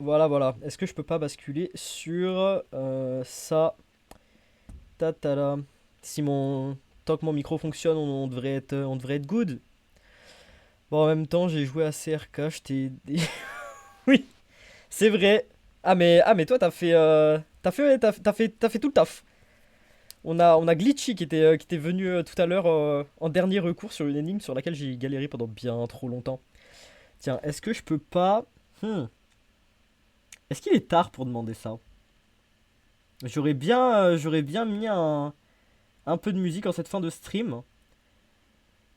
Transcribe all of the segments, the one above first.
Voilà, voilà. Est-ce que je peux pas basculer sur ça? Tatala. Si mon... Tant que mon micro fonctionne, on devrait être good. Bon, en même temps, j'ai joué à CRK, je t'ai... Oui, c'est vrai. Ah mais toi, t'as fait tout le taf. On a Glitchy qui était venu tout à l'heure en dernier recours sur une énigme sur laquelle j'ai galéré pendant bien trop longtemps. Tiens, est-ce que je peux pas... Hmm. Est-ce qu'il est tard pour demander ça? J'aurais bien mis un peu de musique en cette fin de stream.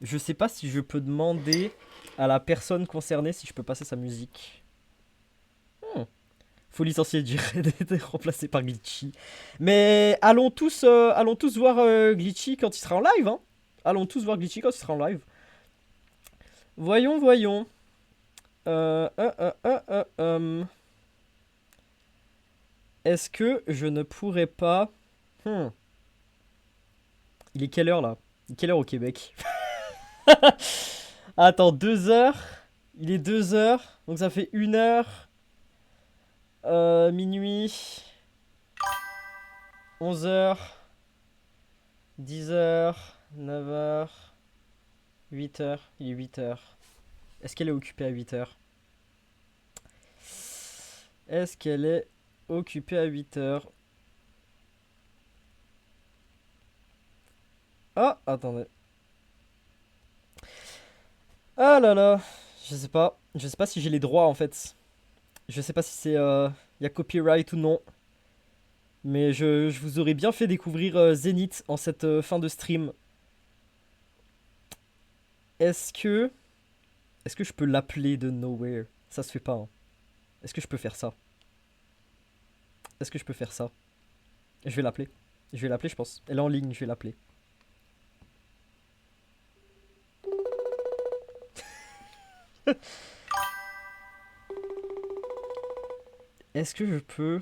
Je sais pas si je peux demander à la personne concernée si je peux passer sa musique. Hmm. Faut licencier Jiren et être remplacé par Glitchy. Mais allons tous voir Glitchy quand il sera en live, hein. Allons tous voir Glitchy quand il sera en live. Voyons, voyons. Est-ce que je ne pourrais pas... Hmm. Il est quelle heure là? Il est quelle heure au Québec? Attends, 2 heures. Il est 2 heures. Donc ça fait 1 heure. Minuit. 11 heures. 10 heures. 9 heures. 8 heures. Il est 8 heures. Est-ce qu'elle est occupée à 8 heures? Est-ce qu'elle est occupée à 8 heures? Ah, attendez. Ah là là. Je sais pas. Je sais pas si j'ai les droits en fait. Je sais pas si c'est... y a copyright ou non. Mais je vous aurais bien fait découvrir Zénith en cette fin de stream. Est-ce que... Est-ce que je peux l'appeler de nowhere? Ça se fait pas, hein. Est-ce que je peux faire ça? Est-ce que je peux faire ça? Je vais l'appeler. Je vais l'appeler, je pense. Elle est en ligne, je vais l'appeler. Est-ce que je peux...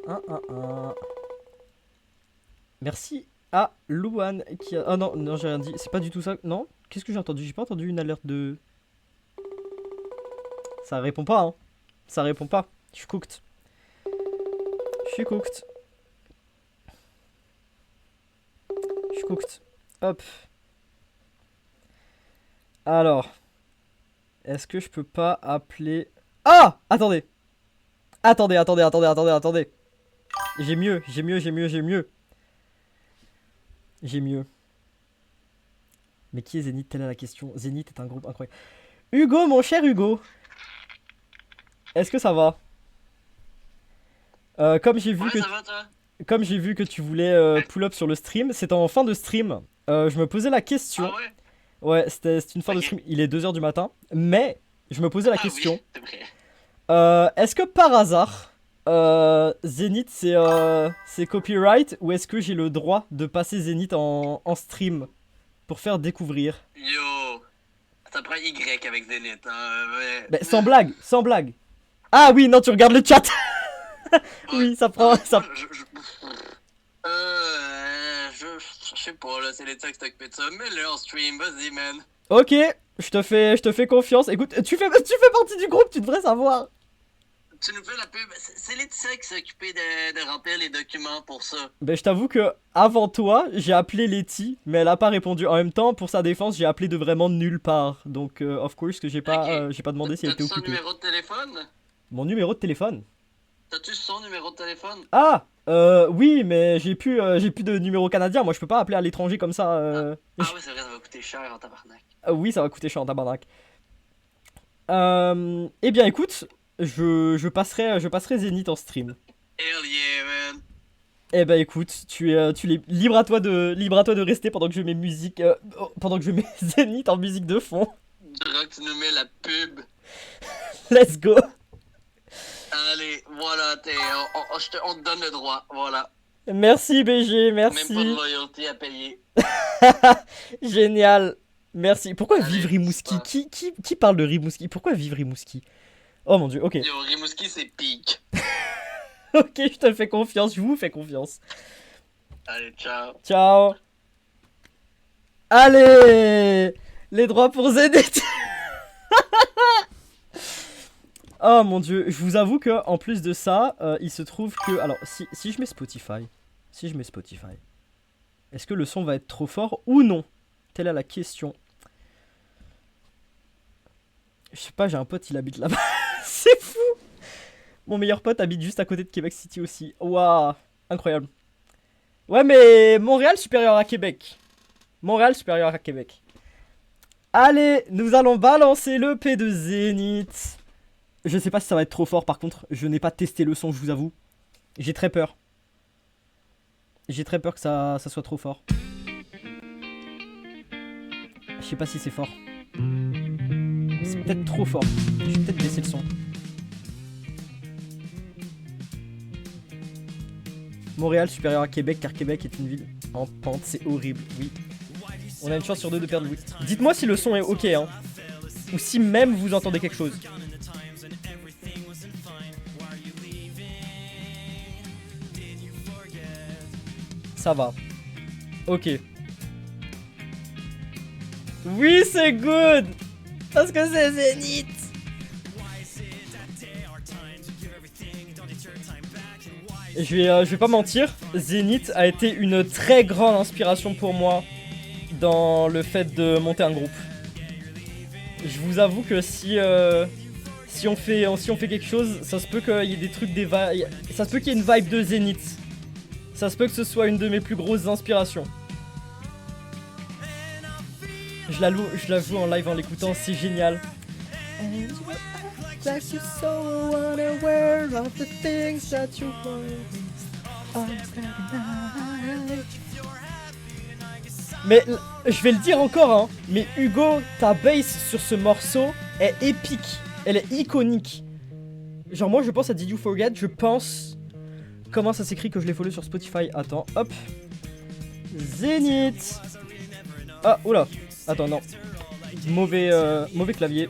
Un. Merci à Louane qui a... Ah non, non, j'ai rien dit. C'est pas du tout ça. Non? Qu'est-ce que j'ai entendu? J'ai pas entendu une alerte de... Ça répond pas, hein. Ça répond pas. Je suis cooked. Je suis cooked. Je suis cooked. Hop. Alors. Est-ce que je peux pas appeler... Ah! Attendez. Attendez. J'ai mieux. J'ai mieux. Mais qui est Zénith? Telle est la question. Zénith est un groupe incroyable. Hugo, mon cher Hugo. Est-ce que ça va? Comme j'ai vu Ouais, que ça va, toi? comme j'ai vu que tu voulais pull up sur le stream, c'est en fin de stream. Je me posais la question. Ah ouais? Ouais, c'est une fin de stream. Ok. Il est 2 heures du matin. Mais je me posais la Ah oui, question. c'est vrai. Est-ce que par hasard, Zénith c'est copyright ou est-ce que j'ai le droit de passer Zénith en stream pour faire découvrir? Yo, ça prend Y avec Zenith, hein, mais... Mais sans blague, sans blague. Ah oui, non, tu regardes le chat. Ouais, Oui, ça prend, moi, ça. je sais pas, là, c'est les textes occupés de ça. Mets-le en stream, vas-y, man. Ok, je te fais confiance. Écoute, tu fais partie du groupe, tu devrais savoir. Tu nous fais la pub. C'est les textes occupés de remplir les documents pour ça. Ben, je t'avoue que avant toi, j'ai appelé Letty, mais elle a pas répondu. En même temps, pour sa défense, j'ai appelé de vraiment nulle part. Donc, of course, que Ok. j'ai pas demandé si elle était T'as-tu son occupée. numéro de téléphone? Mon numéro de téléphone. T'as-tu son numéro de téléphone? Ah, oui, mais j'ai plus de numéro canadien. Moi, je peux pas appeler à l'étranger comme ça. Ah, ah ouais, c'est vrai, ça va coûter cher en tabarnak. Oui, ça va coûter cher en tabarnak. Eh bien, écoute, je passerai Zénith en stream. Hell yeah, man. Eh ben écoute, tu es libre à toi de rester pendant que je mets musique, pendant que je mets Zénith en musique de fond. Durant que tu nous mets la pub. Let's go. Allez, voilà, on te donne le droit, voilà. Merci BG, Même pas de merci. loyauté à payer. Génial. Merci. Pourquoi Vive Allez, Rimouski? super. Qui parle de Rimouski? Pourquoi Vive Rimouski? Oh mon dieu, ok. Yo, Rimouski, c'est peak. Ok, je te fais confiance, je vous fais confiance. Allez, ciao. Ciao. Allez, les droits pour Zénith. Oh mon dieu, je vous avoue que en plus de ça, il se trouve que... Alors, si je mets Spotify, est-ce que le son va être trop fort ou non? Telle est la question. Je sais pas, j'ai un pote, il habite là-bas. C'est fou. Mon meilleur pote habite juste à côté de Québec City aussi. Waouh, incroyable. Ouais, mais Montréal supérieur à Québec. Montréal supérieur à Québec. Allez, nous allons balancer le P de Zénith. Je sais pas si ça va être trop fort par contre. Je n'ai pas testé le son, je vous avoue. J'ai très peur. J'ai très peur que ça soit trop fort. Je sais pas si c'est fort. C'est peut-être trop fort. Je vais peut-être baisser le son. Montréal supérieur à Québec car Québec est une ville en pente. C'est horrible, oui. On a une chance sur deux de perdre, oui. Dites-moi si le son est ok, hein. Ou si même vous entendez quelque chose. Ça va. Ok. Oui, c'est good. Parce que c'est Zénith. Je vais pas mentir, Zénith a été une très grande inspiration pour moi dans le fait de monter un groupe. Je vous avoue que si on fait quelque chose, ça se peut qu'il y ait des trucs, ça se peut qu'il y ait une vibe de Zénith. Ça se peut que ce soit une de mes plus grosses inspirations. Je la joue en live en l'écoutant, c'est génial. Mais je vais le dire encore, hein, mais Hugo, ta bass sur ce morceau est épique. Elle est iconique. Genre moi je pense à Did You Forget, je pense... Comment ça s'écrit que je l'ai follow sur Spotify? Attends, hop. Zénith. Ah, oula. Attends, non. Mauvais clavier.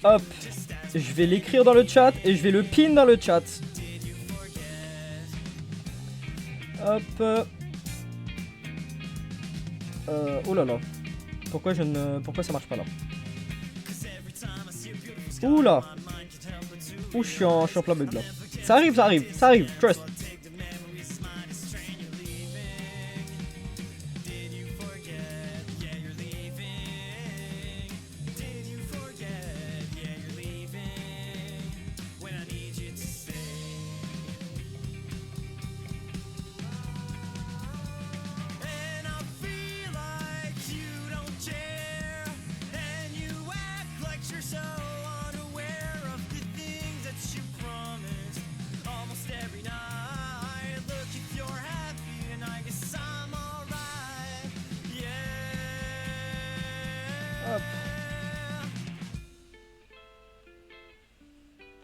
Hop. Je vais l'écrire dans le chat et je vais le pin dans le chat. Hop. Oh là là. Pourquoi ça marche pas là? Oula. Ouh, je suis en plein bug là. Ça arrive, trust. Hop.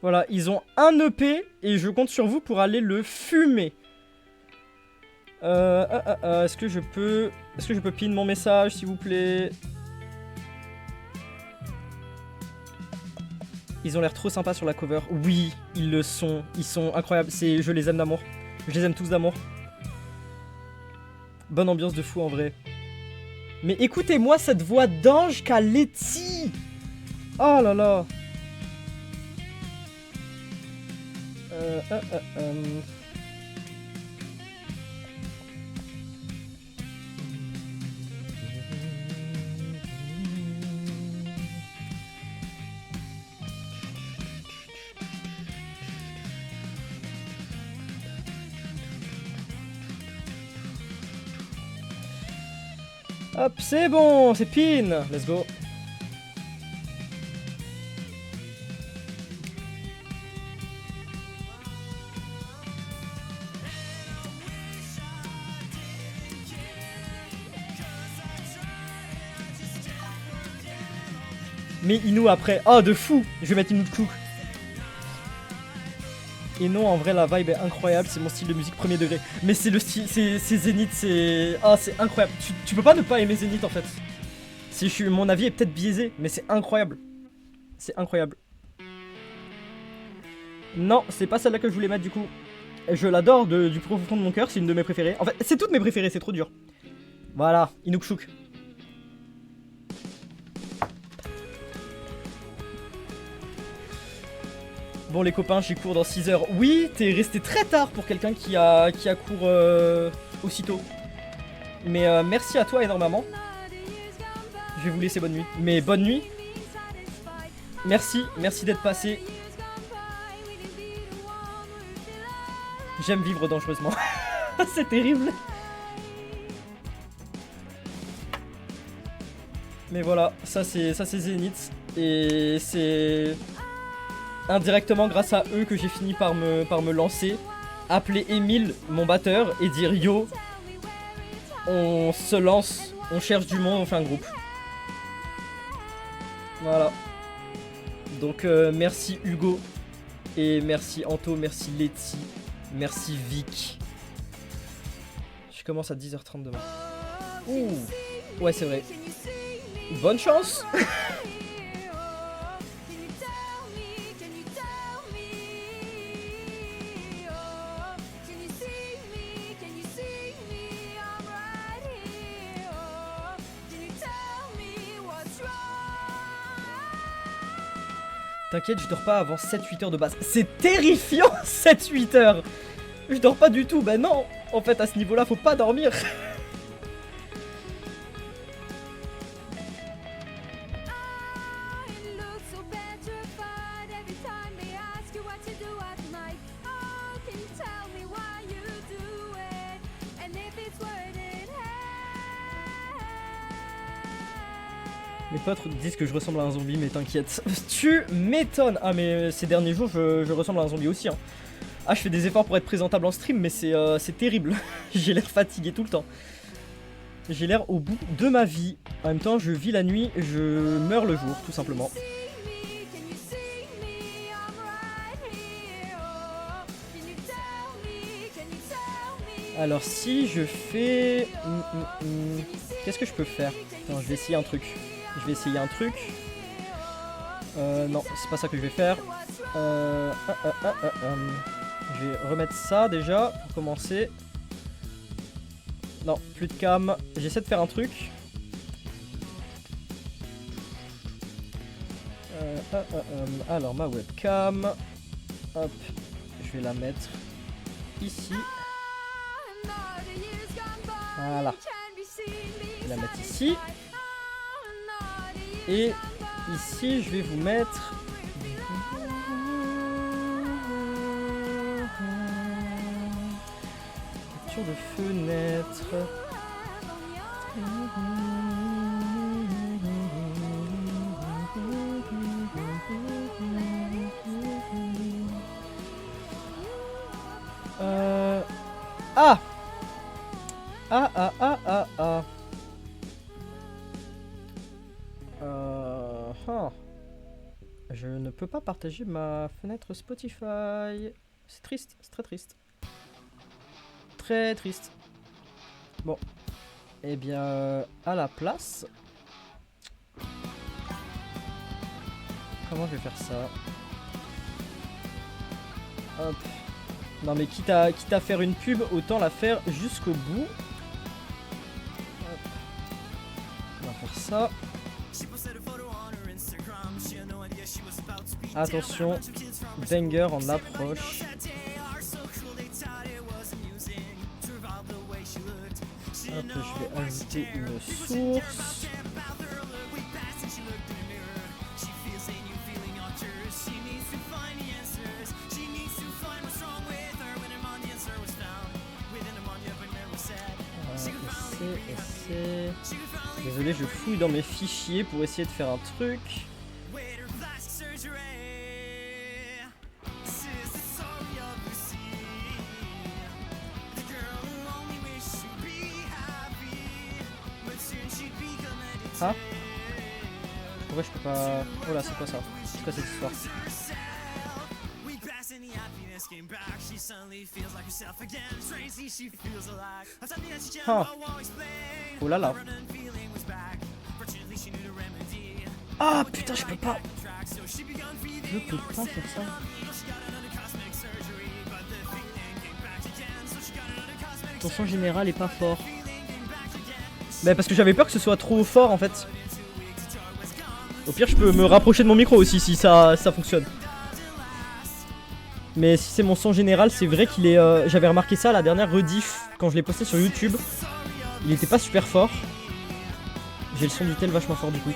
Voilà, ils ont un EP et je compte sur vous pour aller le fumer. Est-ce que je peux pin mon message s'il vous plaît? Ils ont l'air trop sympas sur la cover. Oui, ils le sont. Ils sont incroyables. Je les aime d'amour. Je les aime tous d'amour. Bonne ambiance de fou en vrai. Mais écoutez-moi cette voix d'ange qu'a Letty. Oh là là. Hop, c'est bon, c'est pin. Let's go. Mais Inou après. Oh, de fou. Je vais mettre Inou de clou. Et non, en vrai, la vibe est incroyable. C'est mon style de musique premier degré. Mais c'est le style, c'est Zénith, c'est... Ah, c'est incroyable. Tu peux pas ne pas aimer Zénith, en fait. Mon avis est peut-être biaisé, mais c'est incroyable. C'est incroyable. Non, c'est pas celle-là que je voulais mettre, du coup. Je l'adore du profond de mon cœur. C'est une de mes préférées. En fait, c'est toutes mes préférées. C'est trop dur. Voilà, Inukshuk. Bon les copains, j'ai cours dans 6 heures. Oui, t'es resté très tard pour quelqu'un qui a cours aussitôt. Mais merci à toi énormément. Je vais vous laisser bonne nuit. Mais bonne nuit. Merci d'être passé. J'aime vivre dangereusement. C'est terrible. Mais voilà, ça c'est Zénith. Et c'est indirectement grâce à eux que j'ai fini par me lancer. Appeler Emile, mon batteur, et dire yo, on se lance, on cherche du monde, on fait un groupe. Voilà. Donc merci Hugo. Et merci Anto, merci Letty, merci Vic. Je commence à 10h30 demain. Ouh. Ouais c'est vrai. Bonne chance. T'inquiète, je dors pas avant 7-8 heures de base. C'est terrifiant, 7-8 heures. Je dors pas du tout, bah non. En fait, à ce niveau-là, faut pas dormir. Mes potes disent que je ressemble à un zombie, mais t'inquiète. Tu m'étonnes. Ah mais ces derniers jours, je ressemble à un zombie aussi. Hein. Ah, je fais des efforts pour être présentable en stream, mais c'est terrible. J'ai l'air fatigué tout le temps. J'ai l'air au bout de ma vie. En même temps, je vis la nuit, je meurs le jour, tout simplement. Alors si je fais... Qu'est-ce que je peux faire? Attends, je vais essayer un truc. Non, c'est pas ça que je vais faire. Je vais remettre ça déjà pour commencer. Non, plus de cam. J'essaie de faire un truc. Alors ma webcam. Hop, je vais la mettre ici. Voilà. Je vais la mettre ici. Et ici, je vais vous mettre... capture de fenêtre. Ah! Je ne peux pas partager ma fenêtre Spotify. C'est triste, c'est très triste. Très triste. Bon. Eh bien, à la place... Comment je vais faire ça? Hop. Non mais quitte à faire une pub, autant la faire jusqu'au bout. Hop. On va faire ça. Attention, banger en approche. Hop, je vais ajouter une source. Désolé, je fouille dans mes fichiers pour essayer de faire un truc. Ah, pourquoi je peux pas... Oh là, c'est quoi ça? C'est quoi cette histoire? Ah. Oh là là. Ah putain, je peux pas. Je peux pas faire ça. Ton son général est pas fort. Bah parce que j'avais peur que ce soit trop fort en fait. Au pire je peux me rapprocher de mon micro aussi si ça fonctionne. Mais si c'est mon son général, c'est vrai qu'il est... J'avais remarqué ça à la dernière rediff, quand je l'ai posté sur YouTube. Il était pas super fort. J'ai le son du tel vachement fort du coup.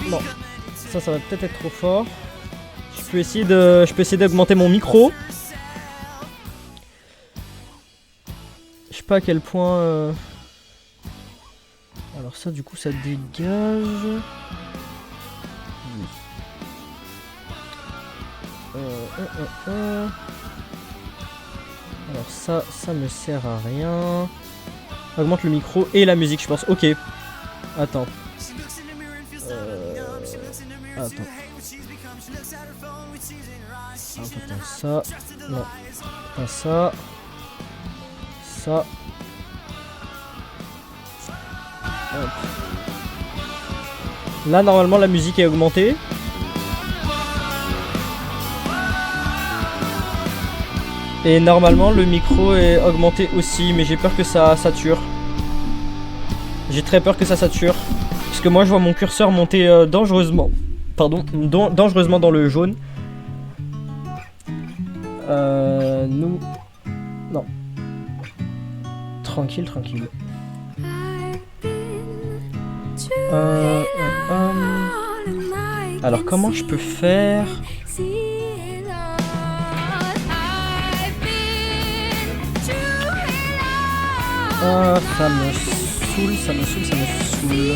Bon, ça va peut-être être trop fort. Je peux essayer d'augmenter mon micro. Je sais pas à quel point... Alors ça du coup ça dégage. Oui. Alors ça me sert à rien. Augmente le micro et la musique je pense. Ok. Attends. Attends. Attends, ça. Non. Pas ça. Ça. Hop. Là normalement la musique est augmentée. Et normalement le micro est augmenté aussi, mais j'ai peur que ça sature. J'ai très peur que ça sature. Parce que moi je vois mon curseur monter dangereusement. Pardon, dangereusement dans le jaune. Nous... Non. Tranquille, tranquille. Alors comment je peux faire? Ça me saoule, ça me saoule, ça me saoule.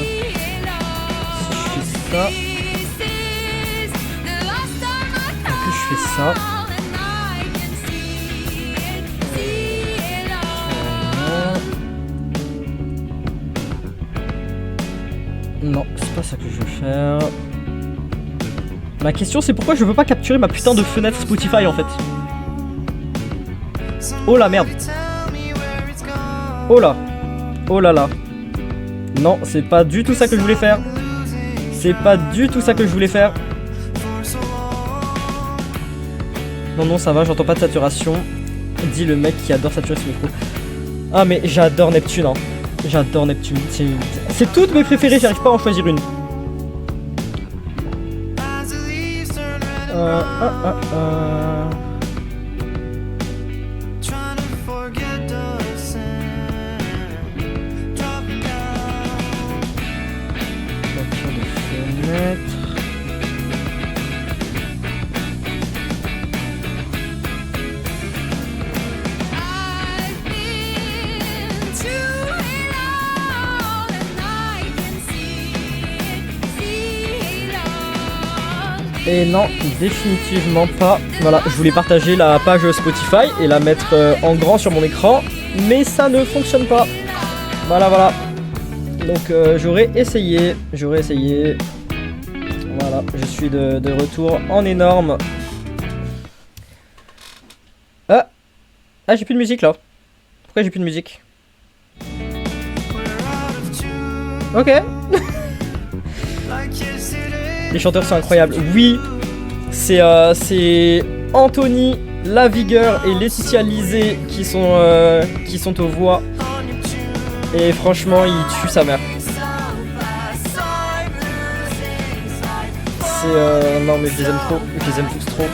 Si je fais ça... En plus je fais ça... Non, c'est pas ça que je veux faire. Ma question c'est pourquoi je veux pas capturer ma putain de fenêtre Spotify en fait. Oh la merde. Oh là. Oh là là. Non, c'est pas du tout ça que je voulais faire. C'est pas du tout ça que je voulais faire. Non, non, ça va, j'entends pas de saturation. Dit le mec qui adore saturer ce micro. Ah mais j'adore Neptune hein. J'adore Neptune. C'est toutes mes préférées, j'arrive pas à en choisir une. Et non, définitivement pas. Voilà, je voulais partager la page Spotify et la mettre en grand sur mon écran, mais ça ne fonctionne pas. Voilà, voilà. Donc j'aurais essayé. Voilà, je suis de retour en énorme. Ah, j'ai plus de musique là. Pourquoi j'ai plus de musique? Ok. Les chanteurs sont incroyables. Oui, c'est Anthony Lavigueur et Laetitia Lisée qui sont aux voix. Et franchement, ils tuent sa mère. Non mais je les aime trop, je les aime tous trop.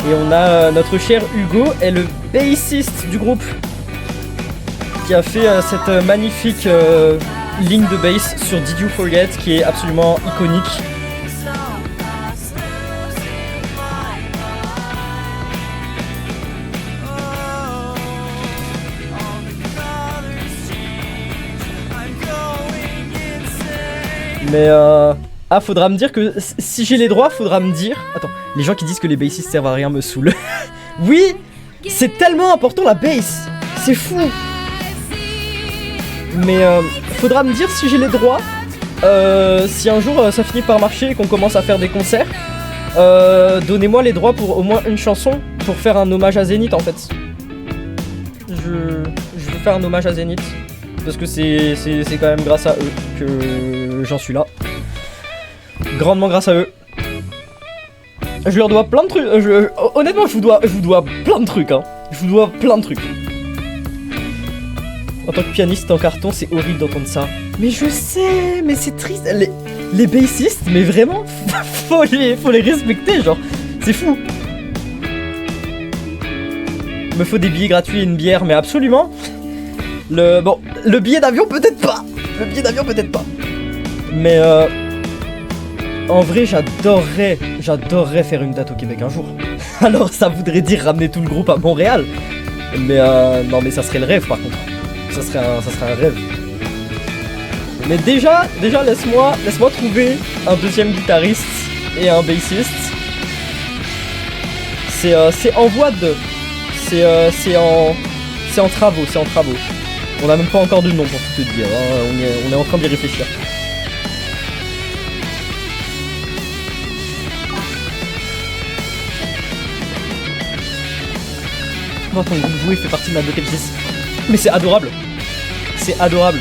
Et on a notre cher Hugo, est le bassiste du groupe, qui a fait cette magnifique ligne de bass sur Did You Forget qui est absolument iconique. Mais faudra me dire que si j'ai les droits, faudra me dire... Attends, les gens qui disent que les bassistes servent à rien me saoulent. Oui, c'est tellement important la bass, c'est fou. Mais faudra me dire si j'ai les droits, si un jour ça finit par marcher et qu'on commence à faire des concerts, donnez-moi les droits pour au moins une chanson pour faire un hommage à Zénith en fait. Je veux faire un hommage à Zénith parce que c'est quand même grâce à eux que j'en suis là. Grandement grâce à eux. Je leur dois plein de trucs. Honnêtement, je vous dois plein de trucs. Hein. Je vous dois plein de trucs. En tant que pianiste en carton, c'est horrible d'entendre ça. Mais je sais, mais c'est triste. Les bassistes, mais vraiment, faut les respecter, genre, c'est fou. Me faut des billets gratuits et une bière, mais absolument. Le billet d'avion peut-être pas. Le billet d'avion peut-être pas. Mais en vrai, j'adorerais faire une date au Québec un jour. Alors ça voudrait dire ramener tout le groupe à Montréal. Mais non, mais ça serait le rêve par contre. Ça serait un rêve. Mais déjà laisse-moi trouver un deuxième guitariste et un bassiste. C'est en voie de. C'est en travaux. On a même pas encore de nom pour tout te dire. Hein. On est en train d'y réfléchir. Moi, ton groupe joué fait partie de ma bucket list. Mais c'est adorable. C'est adorable.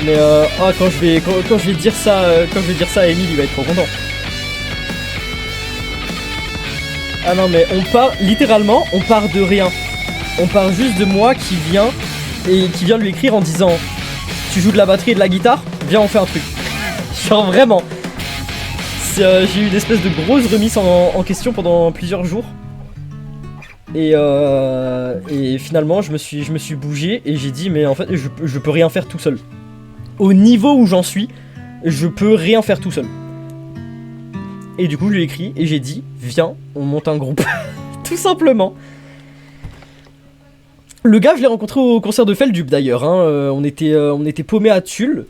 Mais quand je vais dire ça à Emile, il va être trop content. Ah non mais littéralement on part de rien. On part juste de moi qui vient lui écrire en disant tu joues de la batterie et de la guitare, viens on fait un truc. Genre vraiment. J'ai eu une espèce de grosse remise en question pendant plusieurs jours. Et finalement je me suis bougé et j'ai dit mais en fait je peux rien faire tout seul. Au niveau où j'en suis, je peux rien faire tout seul. Et du coup je lui ai écrit et j'ai dit viens on monte un groupe. Tout simplement. Le gars je l'ai rencontré au concert de Feldub d'ailleurs hein. On était paumé à Tulle.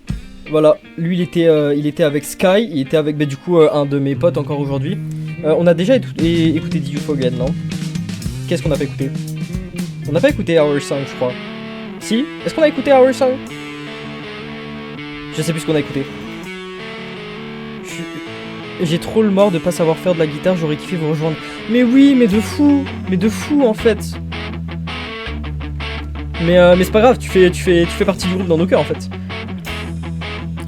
Voilà, lui il était avec Sky, il était avec du coup un de mes potes encore aujourd'hui. On a déjà écouté The Youth Again, non? Qu'est-ce qu'on a pas écouté? On n'a pas écouté Our Song je crois. Si? Est-ce qu'on a écouté Our Song? Je sais plus ce qu'on a écouté. J'ai trop le mort de pas savoir faire de la guitare, j'aurais kiffé vous rejoindre. Mais oui, mais de fou en fait. Mais c'est pas grave, tu fais partie du groupe dans nos cœurs en fait.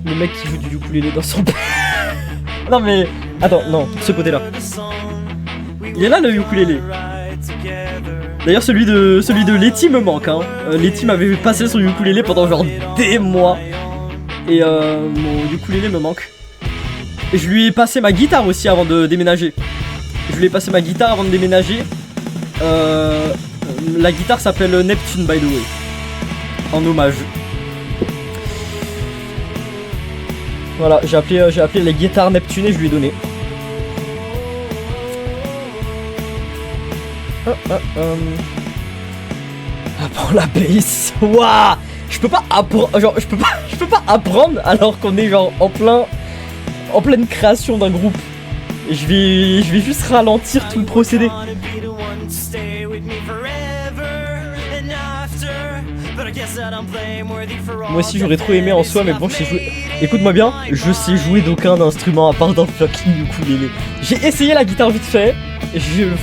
Le mec qui joue du ukulélé dans son... Non mais... Attends, non, de ce côté là. Il est là le ukulélé. D'ailleurs celui de Letty me manque hein. Letty m'avait passé son ukulélé pendant genre des mois. Et mon ukulélé me manque. Et je lui ai passé ma guitare aussi avant de déménager. La guitare s'appelle Neptune by the way. En hommage. Voilà, j'ai appelé la guitare Neptune et je lui ai donné. Apprends la bass. Waouh. Je peux pas apprendre alors qu'on est genre en pleine création d'un groupe. Je vais juste ralentir tout le procédé. Moi aussi j'aurais trop aimé en soi mais bon je sais jouer. Écoute-moi bien, je sais jouer d'aucun instrument à part d'un fucking ukulélé. J'ai essayé la guitare vite fait.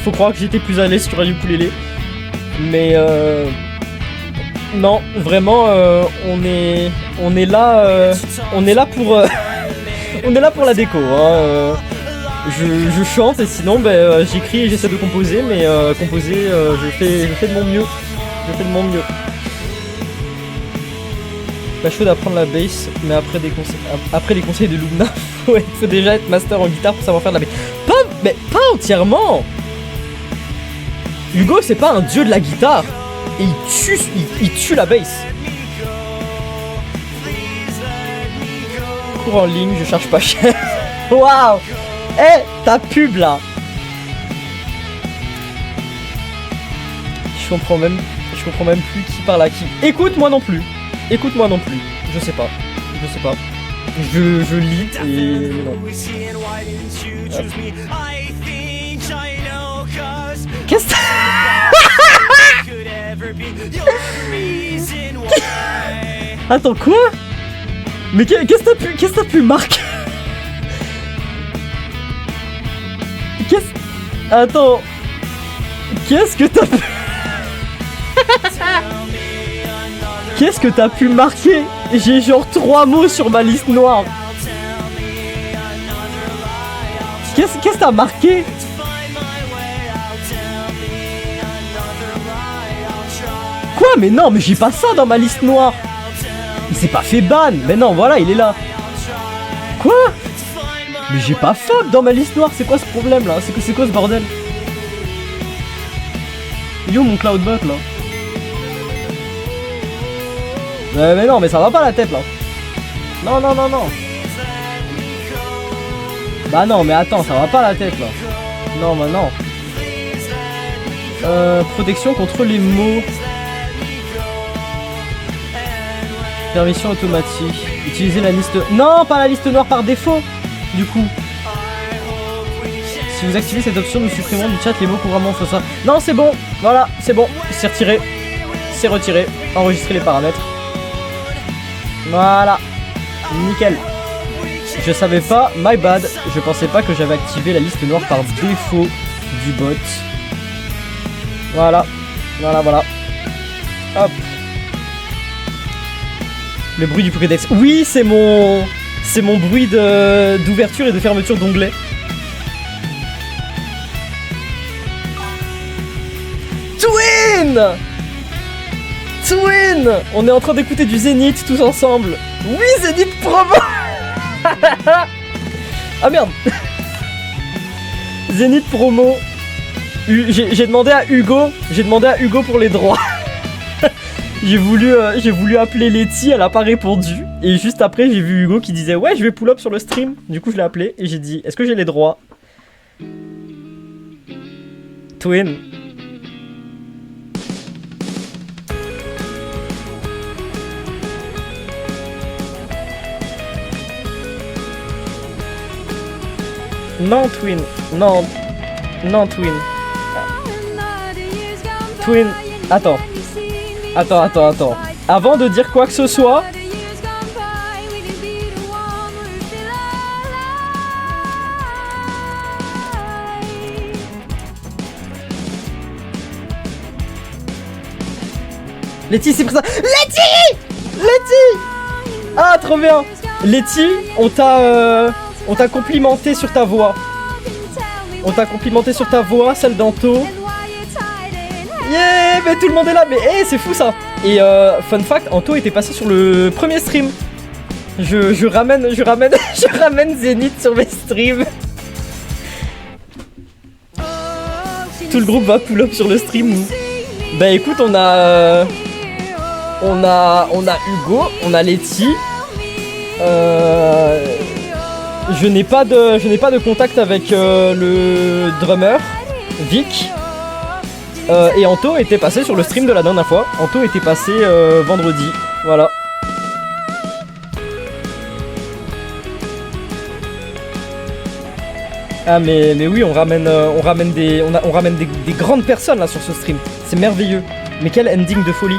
Faut croire que j'étais plus à l'aise sur un ukulélé. Mais non, vraiment on est là pour on est là pour la déco hein. Je chante et sinon j'écris et j'essaie de composer mais composer je fais de mon mieux. Pas chaud d'apprendre la bass mais après les conseils de Lugna faut déjà être master en guitare pour savoir faire de la bass. Pas entièrement. Hugo c'est pas un dieu de la guitare et il tue la bass. Cours en ligne, je charge pas cher. Waouh. Ta pub là. Je comprends même plus qui parle à qui. Écoute-moi non plus. Je sais pas. Je lis et non. Qu'est-ce que Attends quoi? Mais qu'est-ce que t'as pu marquer? Attends. Qu'est-ce que t'as pu... Qu'est-ce que t'as pu marquer? J'ai genre 3 mots sur ma liste noire. Qu'est-ce que t'as marqué? Quoi? Mais non, mais j'ai pas ça dans ma liste noire. Il s'est pas fait ban. Mais non, voilà, il est là. Quoi? Mais j'ai pas fuck dans ma liste noire, c'est quoi ce problème là? C'est quoi ce bordel? Yo mon Cloudbot là? Mais non, mais ça va pas la tête là. Non. Bah non, mais attends, ça va pas la tête là. Non, bah non. Protection contre les mots. Permission automatique. Utiliser la liste... Non, pas la liste noire par défaut. Du coup. Si vous activez cette option, nous supprimons du chat les mots couramment font ça. Non, c'est bon. Voilà, c'est bon. C'est retiré. C'est retiré. Enregistrer les paramètres. Voilà. Nickel. Je savais pas, my bad. Je pensais pas que j'avais activé la liste noire par défaut du bot. Voilà. Hop. Le bruit du Pokédex. Oui, c'est mon bruit d'ouverture et de fermeture d'onglet. Twin. On est en train d'écouter du Zénith tous ensemble. Oui, Zénith promo. Ah merde. Zénith promo. J'ai demandé à Hugo pour les droits. J'ai voulu appeler Letty, elle a pas répondu. Et juste après, j'ai vu Hugo qui disait ouais, je vais pull up sur le stream. Du coup, je l'ai appelé et j'ai dit est-ce que j'ai les droits? Twin. Non, Twin. Non, Twin. Twin. Attends. Avant de dire quoi que ce soit... Letty, c'est pour ça... Letty. Ah, trop bien. Letty, on t'a complimenté sur ta voix. Celle d'Anto. Yeah, mais tout le monde est là, mais hey, c'est fou ça. Et fun fact, Anto était passé sur le premier stream. Je ramène Zénith sur mes streams. Tout le groupe va pull up sur le stream. Bah écoute, on a Hugo, on a Letty. Je n'ai pas de contact avec le drummer, Vic. Et Anto était passé sur le stream de la dernière fois. Anto était passé vendredi. Voilà. Ah mais oui, on ramène des grandes personnes là sur ce stream. C'est merveilleux. Mais quel ending de folie.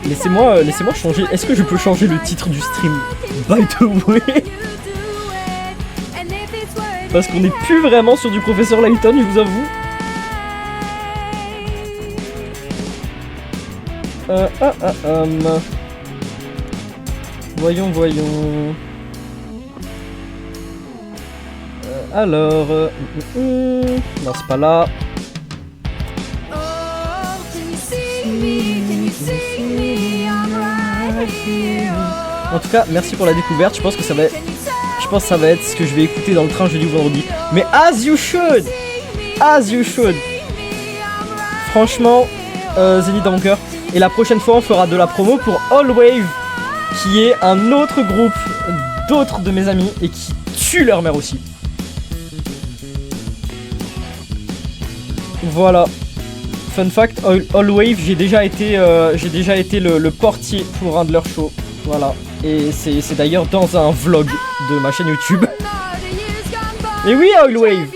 Laissez-moi changer. Est-ce que je peux changer le titre du stream? By the way. Parce qu'on n'est plus vraiment sur du Professeur Layton, je vous avoue. Voyons. Alors... non, c'est pas là. En tout cas, merci pour la découverte. Je pense que ça va être ce que je vais écouter dans le train jeudi ou vendredi. Mais as you should. Franchement, Zénith dans mon cœur. Et la prochaine fois, on fera de la promo pour All Wave, qui est un autre groupe d'autres de mes amis et qui tue leur mère aussi. Voilà. Fun fact, All Wave, j'ai déjà été le portier pour un de leurs shows. Voilà. Et c'est d'ailleurs dans un vlog de ma chaîne YouTube. Et oui, All Wave.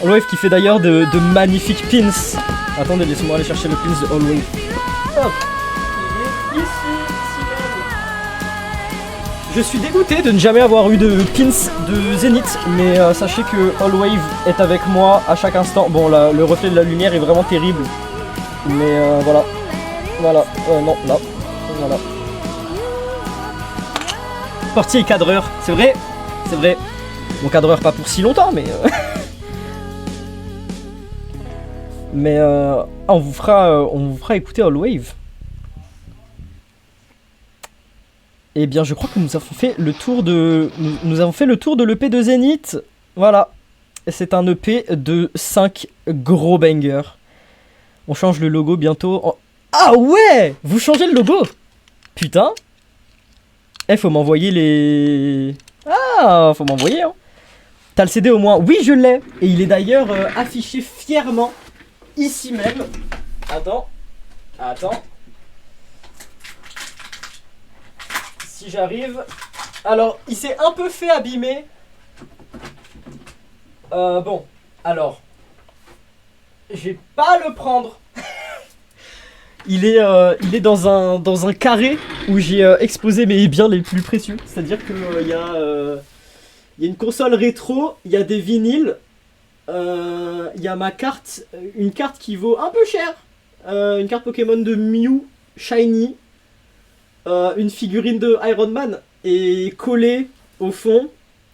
All Wave qui fait d'ailleurs de magnifiques pins. Attendez, laissez-moi aller chercher le pins de All Wave. Hop. Il est ici. Je suis dégoûté de ne jamais avoir eu de pins de Zénith, mais sachez que All Wave est avec moi à chaque instant. Bon, là, le reflet de la lumière est vraiment terrible. Mais voilà. Non, là. Voilà. Portier et cadreur, c'est vrai. Mon cadreur pas pour si longtemps, mais... mais on vous fera écouter All Wave. Eh bien, je crois que nous avons fait le tour de... Nous avons fait le tour de l'EP de Zénith. Voilà. C'est un EP de 5 gros bangers. On change le logo bientôt. Ah ouais! Vous changez le logo? Putain. Eh, faut m'envoyer les... Ah, faut m'envoyer, hein. T'as le CD au moins? Oui, je l'ai. Et il est d'ailleurs affiché fièrement ici même. Attends. Si j'arrive... Alors, il s'est un peu fait abîmer. Bon, alors... Je vais pas le prendre. Il est dans un carré où j'ai exposé mes biens les plus précieux. C'est-à-dire que il y a une console rétro, il y a des vinyles, il y a ma carte, une carte qui vaut un peu cher, une carte Pokémon de Mew Shiny, une figurine de Iron Man, et collé au fond,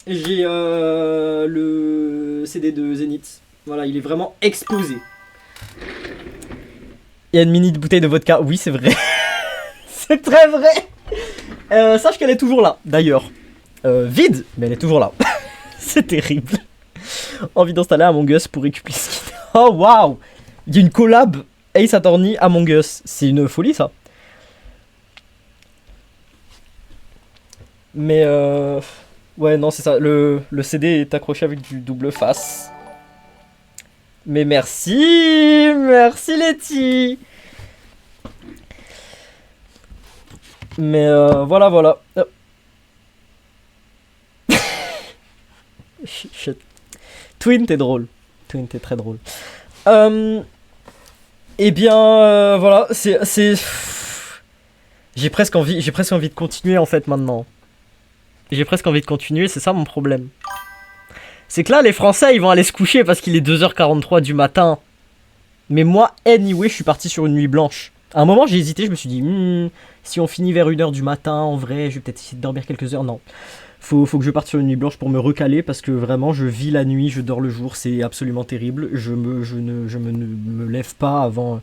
j'ai le CD de Zenith. Voilà, il est vraiment exposé. Il y a une mini bouteille de vodka. Oui, c'est vrai. C'est très vrai. Sache qu'elle est toujours là, d'ailleurs. Vide, mais elle est toujours là. C'est terrible. Envie d'installer Among Us pour récupérer ce skin. Oh, waouh. Il y a une collab Ace Attorney Among Us. C'est une folie, ça. Mais ouais, non, c'est ça. Le CD est accroché avec du double face. Mais merci Letty. Mais voilà. Shit. Twin, t'es drôle. Twin, t'es très drôle. Eh bien, voilà, c'est... J'ai presque envie de continuer en fait maintenant. J'ai presque envie de continuer, c'est ça mon problème. C'est que là, les Français, ils vont aller se coucher parce qu'il est 2h43 du matin. Mais moi, anyway, je suis parti sur une nuit blanche. À un moment, j'ai hésité, je me suis dit, si on finit vers 1h du matin, en vrai, je vais peut-être essayer de dormir quelques heures. Non. Faut que je parte sur une nuit blanche pour me recaler parce que vraiment, je vis la nuit, je dors le jour, c'est absolument terrible. Je ne me lève pas avant...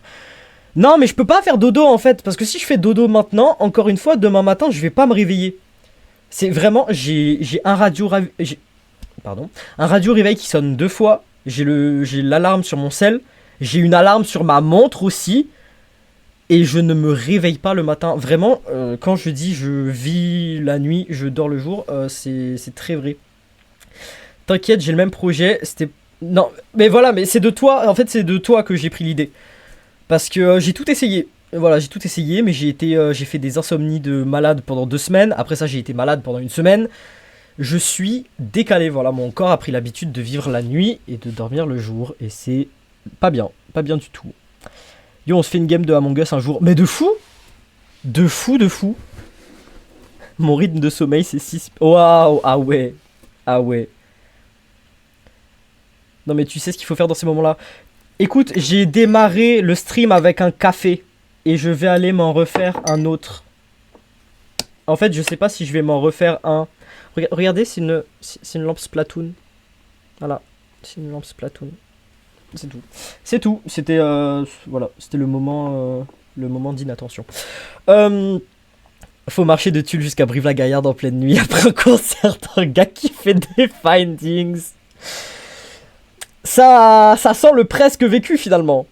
Non, mais je peux pas faire dodo en fait, parce que si je fais dodo maintenant, encore une fois, demain matin, je vais pas me réveiller. C'est vraiment, j'ai un radio... un radio réveil qui sonne 2 fois. J'ai l'alarme sur mon cell. J'ai une alarme sur ma montre aussi. Et je ne me réveille pas le matin. Vraiment, quand je dis je vis la nuit, je dors le jour, c'est très vrai. T'inquiète, j'ai le même projet. Non, mais voilà, mais c'est de toi. En fait, c'est de toi que j'ai pris l'idée. Parce que j'ai tout essayé. Voilà, j'ai tout essayé, mais j'ai fait des insomnies de malade pendant 2 semaines. Après ça, j'ai été malade pendant 1 semaine. Je suis décalé, voilà, mon corps a pris l'habitude de vivre la nuit et de dormir le jour, et c'est pas bien du tout. Yo, on se fait une game de Among Us un jour, mais de fou. Mon rythme de sommeil, c'est 6... Waouh, ah ouais. Non mais tu sais ce qu'il faut faire dans ces moments-là. Écoute, j'ai démarré le stream avec un café, et je vais aller m'en refaire un autre. En fait, je sais pas si je vais m'en refaire un... Regardez, c'est une lampe Splatoon. Voilà, c'est une lampe Splatoon. C'est tout. C'était voilà, c'était le moment d'inattention. Faut marcher de Tulle jusqu'à Brive-la-Gaillarde en pleine nuit après un concert d'un gars qui fait des findings. Ça sent le presque vécu finalement.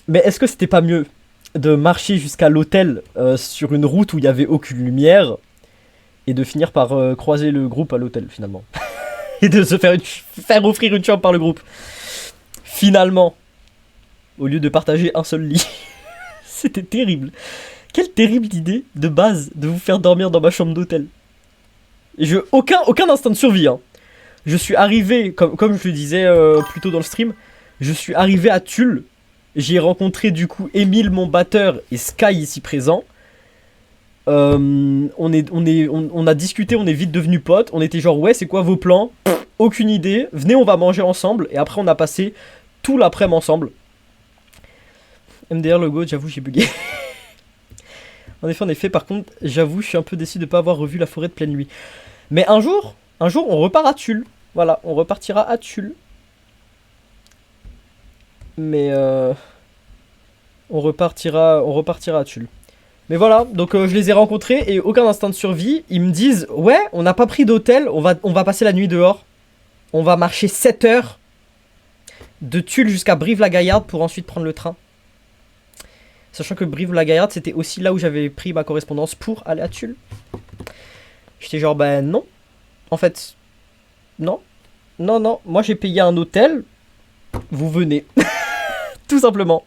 Mais est-ce que c'était pas mieux de marcher jusqu'à l'hôtel sur une route où il y avait aucune lumière et de finir par croiser le groupe à l'hôtel finalement et de se faire offrir une chambre par le groupe finalement au lieu de partager un seul lit. C'était terrible. Quelle terrible idée de base de vous faire dormir dans ma chambre d'hôtel. Aucun instinct de survie hein. Je suis arrivé comme je le disais plus tôt dans le stream, je suis arrivé à Tulle. J'ai rencontré du coup Emile mon batteur et Sky ici présent. On a discuté, on est vite devenus potes. On était genre ouais, c'est quoi vos plans? Aucune idée. Venez, on va manger ensemble. Et après on a passé tout l'après-midi ensemble. MDR logo, j'avoue j'ai bugué. En effet, par contre, j'avoue, je suis un peu déçu de ne pas avoir revu la forêt de pleine nuit. Mais un jour, on repart à Tulle. Voilà, on repartira à Tulle. Mais on repartira à Tulle. Mais voilà, donc je les ai rencontrés et aucun instinct de survie. Ils me disent, ouais, on n'a pas pris d'hôtel, on va passer la nuit dehors. On va marcher 7 heures de Tulle jusqu'à Brive-la-Gaillarde pour ensuite prendre le train. Sachant que Brive-la-Gaillarde, c'était aussi là où j'avais pris ma correspondance pour aller à Tulle. J'étais genre, ben non. En fait, non. Non, non, moi j'ai payé un hôtel. Vous venez. Tout simplement.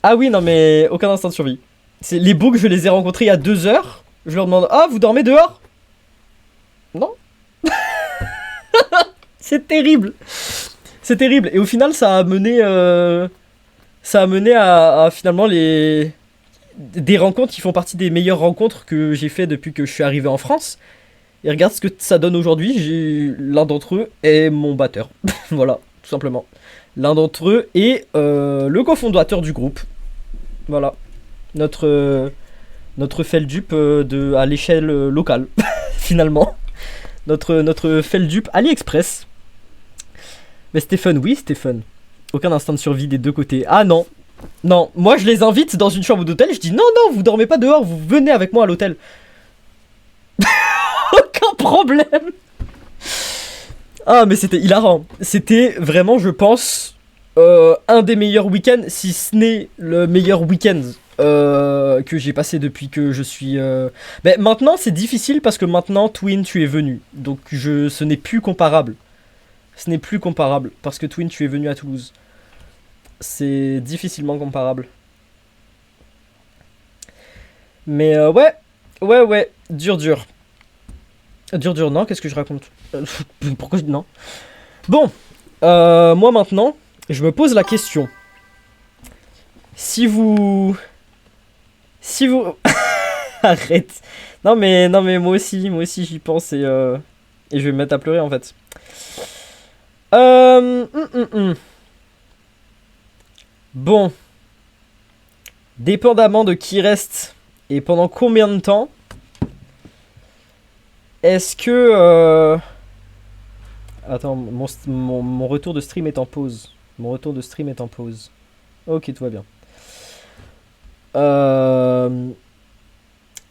Ah oui, non mais aucun instinct de survie. Les boucs, je les ai rencontrés il y a 2 heures. Je leur demande, ah, vous dormez dehors? Non. C'est terrible. C'est terrible. Et au final, ça a mené à finalement des rencontres qui font partie des meilleures rencontres que j'ai fait depuis que je suis arrivé en France. Et regarde ce que ça donne aujourd'hui. L'un d'entre eux est mon batteur. Voilà, tout simplement. L'un d'entre eux est le cofondateur du groupe. Voilà. Notre Feldup à l'échelle locale, finalement. Notre Feldup AliExpress. Mais Stéphane, oui, Stéphane. Aucun instinct de survie des deux côtés. Ah non. Non, moi je les invite dans une chambre d'hôtel. Je dis non, non, vous dormez pas dehors, vous venez avec moi à l'hôtel. Aucun problème. Ah, mais c'était hilarant. C'était vraiment, je pense, un des meilleurs week-ends, si ce n'est le meilleur week-end que j'ai passé depuis que je suis... Mais maintenant, c'est difficile parce que maintenant, Twin, tu es venu. Donc, ce n'est plus comparable. Ce n'est plus comparable parce que Twin, tu es venu à Toulouse. C'est difficilement comparable. Mais ouais, dur. Dur, non, qu'est-ce que je raconte? Pourquoi je dis non? Bon, moi maintenant, je me pose la question. Si vous... Arrête. Non mais moi aussi j'y pense et je vais me mettre à pleurer en fait. Bon. Dépendamment de qui reste et pendant combien de temps, est-ce que... Attends, mon retour de stream est en pause. Ok, tout va bien.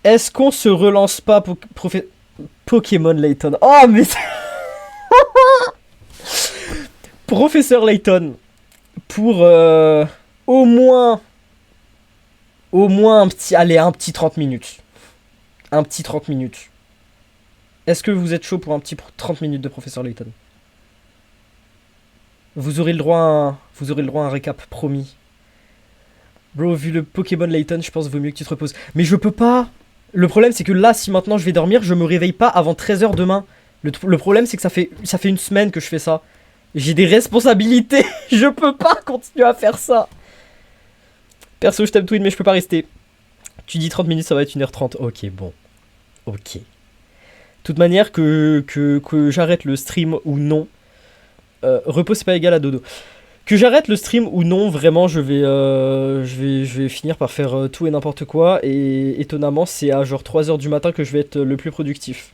Est-ce qu'on se relance pas Pokémon Layton? Oh, mais... Professeur Layton. Pour au moins un petit 30 minutes. Un petit 30 minutes. Est-ce que vous êtes chaud pour un petit 30 minutes de Professeur Layton? Vous aurez le droit à un récap, promis. Bro, vu le Pokémon Layton, je pense qu'il vaut mieux que tu te reposes. Mais je peux pas. Le problème, c'est que là, si maintenant je vais dormir, je me réveille pas avant 13h demain. Le problème, c'est que ça fait une semaine que je fais ça. J'ai des responsabilités. Je peux pas continuer à faire ça. Perso, je t'aime Twin, mais je peux pas rester. Tu dis 30 minutes, ça va être 1h30. Ok, bon. Ok. De toute manière, que j'arrête le stream ou non, repos c'est pas égal à dodo. Que j'arrête le stream ou non, vraiment, je vais finir par faire tout et n'importe quoi. Et étonnamment, c'est à genre 3h du matin que je vais être le plus productif.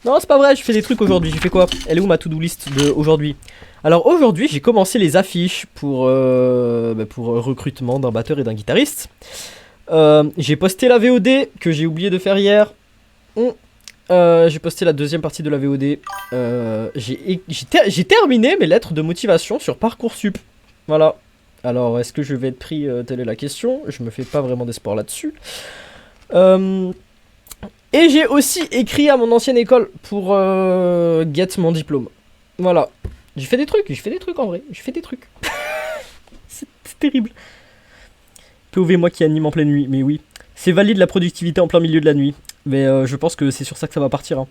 Non, c'est pas vrai, je fais des trucs aujourd'hui. J'ai fait quoi? Elle est où ma to-do list d'aujourd'hui? Alors aujourd'hui, j'ai commencé les affiches pour recrutement d'un batteur et d'un guitariste. J'ai posté la VOD que j'ai oublié de faire hier. J'ai posté la deuxième partie de la VOD. J'ai terminé mes lettres de motivation sur Parcoursup. Voilà. Alors, est-ce que je vais être pris? Telle est la question. Je me fais pas vraiment d'espoir là-dessus. Et j'ai aussi écrit à mon ancienne école pour get mon diplôme. Voilà. J'ai fait des trucs en vrai. J'ai fait des trucs. C'est terrible. POV, moi qui anime en pleine nuit, mais oui. C'est valide la productivité en plein milieu de la nuit. Mais je pense que c'est sur ça que ça va partir. Hein.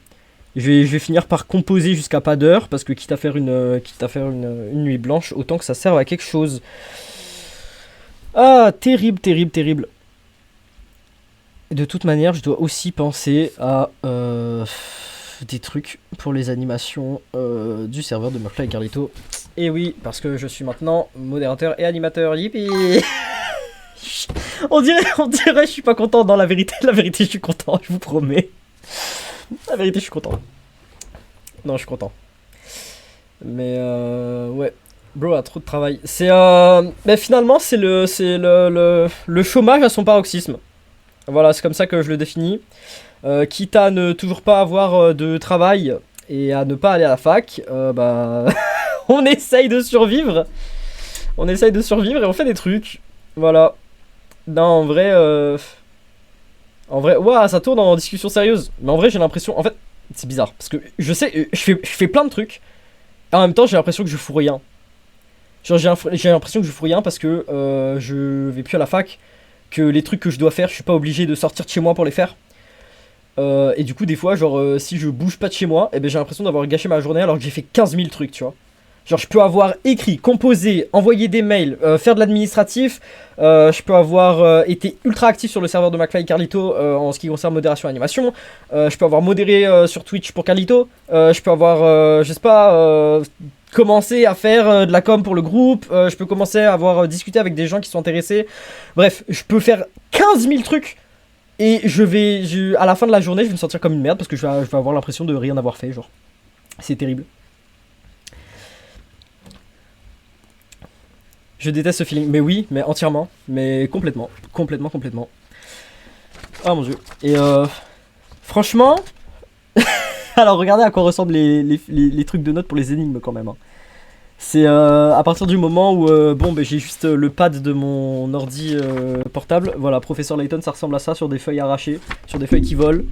Je vais finir par composer jusqu'à pas d'heure, parce que quitte à faire une nuit blanche, autant que ça serve à quelque chose. Ah, terrible. De toute manière, je dois aussi penser à des trucs pour les animations du serveur de Murphy et Carlito. Et oui, parce que je suis maintenant modérateur et animateur. Yippee. On dirait, je suis pas content. Dans la vérité, je suis content, je vous promets. La vérité, je suis content. Non, je suis content. Mais ouais. Bro a trop de travail. C'est mais finalement le chômage à son paroxysme. Voilà, c'est comme ça que je le définis. Quitte à ne toujours pas avoir de travail et à ne pas aller à la fac, bah on essaye de survivre. On essaye de survivre et on fait des trucs. Voilà. Non, en vrai, ouah, ça tourne en discussion sérieuse. Mais en vrai, j'ai l'impression, en fait, c'est bizarre parce que je sais, je fais plein de trucs. Et en même temps, j'ai l'impression que je fous rien. Genre, j'ai l'impression que je fous rien parce que je vais plus à la fac, que les trucs que je dois faire, je suis pas obligé de sortir de chez moi pour les faire. Et du coup, des fois, genre, si je bouge pas de chez moi, eh ben, j'ai l'impression d'avoir gâché ma journée alors que j'ai fait 15 000 trucs, tu vois. Genre, je peux avoir écrit, composé, envoyé des mails, faire de l'administratif. Je peux avoir été ultra actif sur le serveur de McFly et Carlito en ce qui concerne modération et animation. Je peux avoir modéré sur Twitch pour Carlito. Je peux avoir, je sais pas, commencé à faire de la com pour le groupe. Je peux commencer à avoir discuté avec des gens qui sont intéressés. Bref, je peux faire 15 000 trucs. Et à la fin de la journée, je vais me sentir comme une merde parce que je vais avoir l'impression de rien avoir fait, genre. C'est terrible. Je déteste ce feeling. Mais oui, mais entièrement. Mais complètement. Complètement, complètement. Oh mon dieu. Et franchement... Alors regardez à quoi ressemblent les trucs de notes pour les énigmes quand même. Hein. C'est à partir du moment où bon, ben, j'ai juste le pad de mon ordi portable. Voilà, Professeur Layton, ça ressemble à ça sur des feuilles arrachées, sur des feuilles qui volent.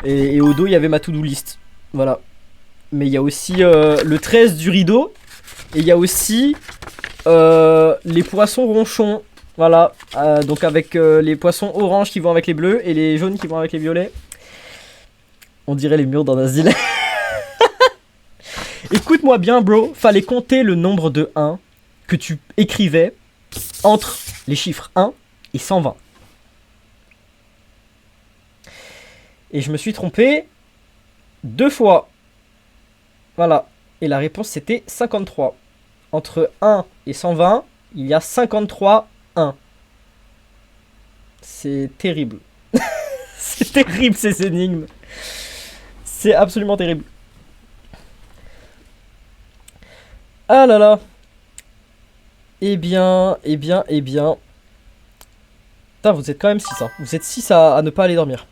Et au dos, il y avait ma to-do list. Voilà. Mais il y a aussi le 13 du rideau. Et il y a aussi les poissons ronchons. Voilà. Donc avec les poissons oranges qui vont avec les bleus et les jaunes qui vont avec les violets. On dirait les murs d'un asile. Écoute-moi bien, bro. Fallait compter le nombre de 1 que tu écrivais entre les chiffres 1 et 120. Et je me suis trompé 2 fois. Voilà. Et la réponse, c'était 53. Entre 1 et 120, il y a 53 1. C'est terrible. C'est terrible, ces énigmes. C'est absolument terrible. Ah là là. Eh bien. Putain, vous êtes quand même 6, hein. Vous êtes 6 à ne pas aller dormir.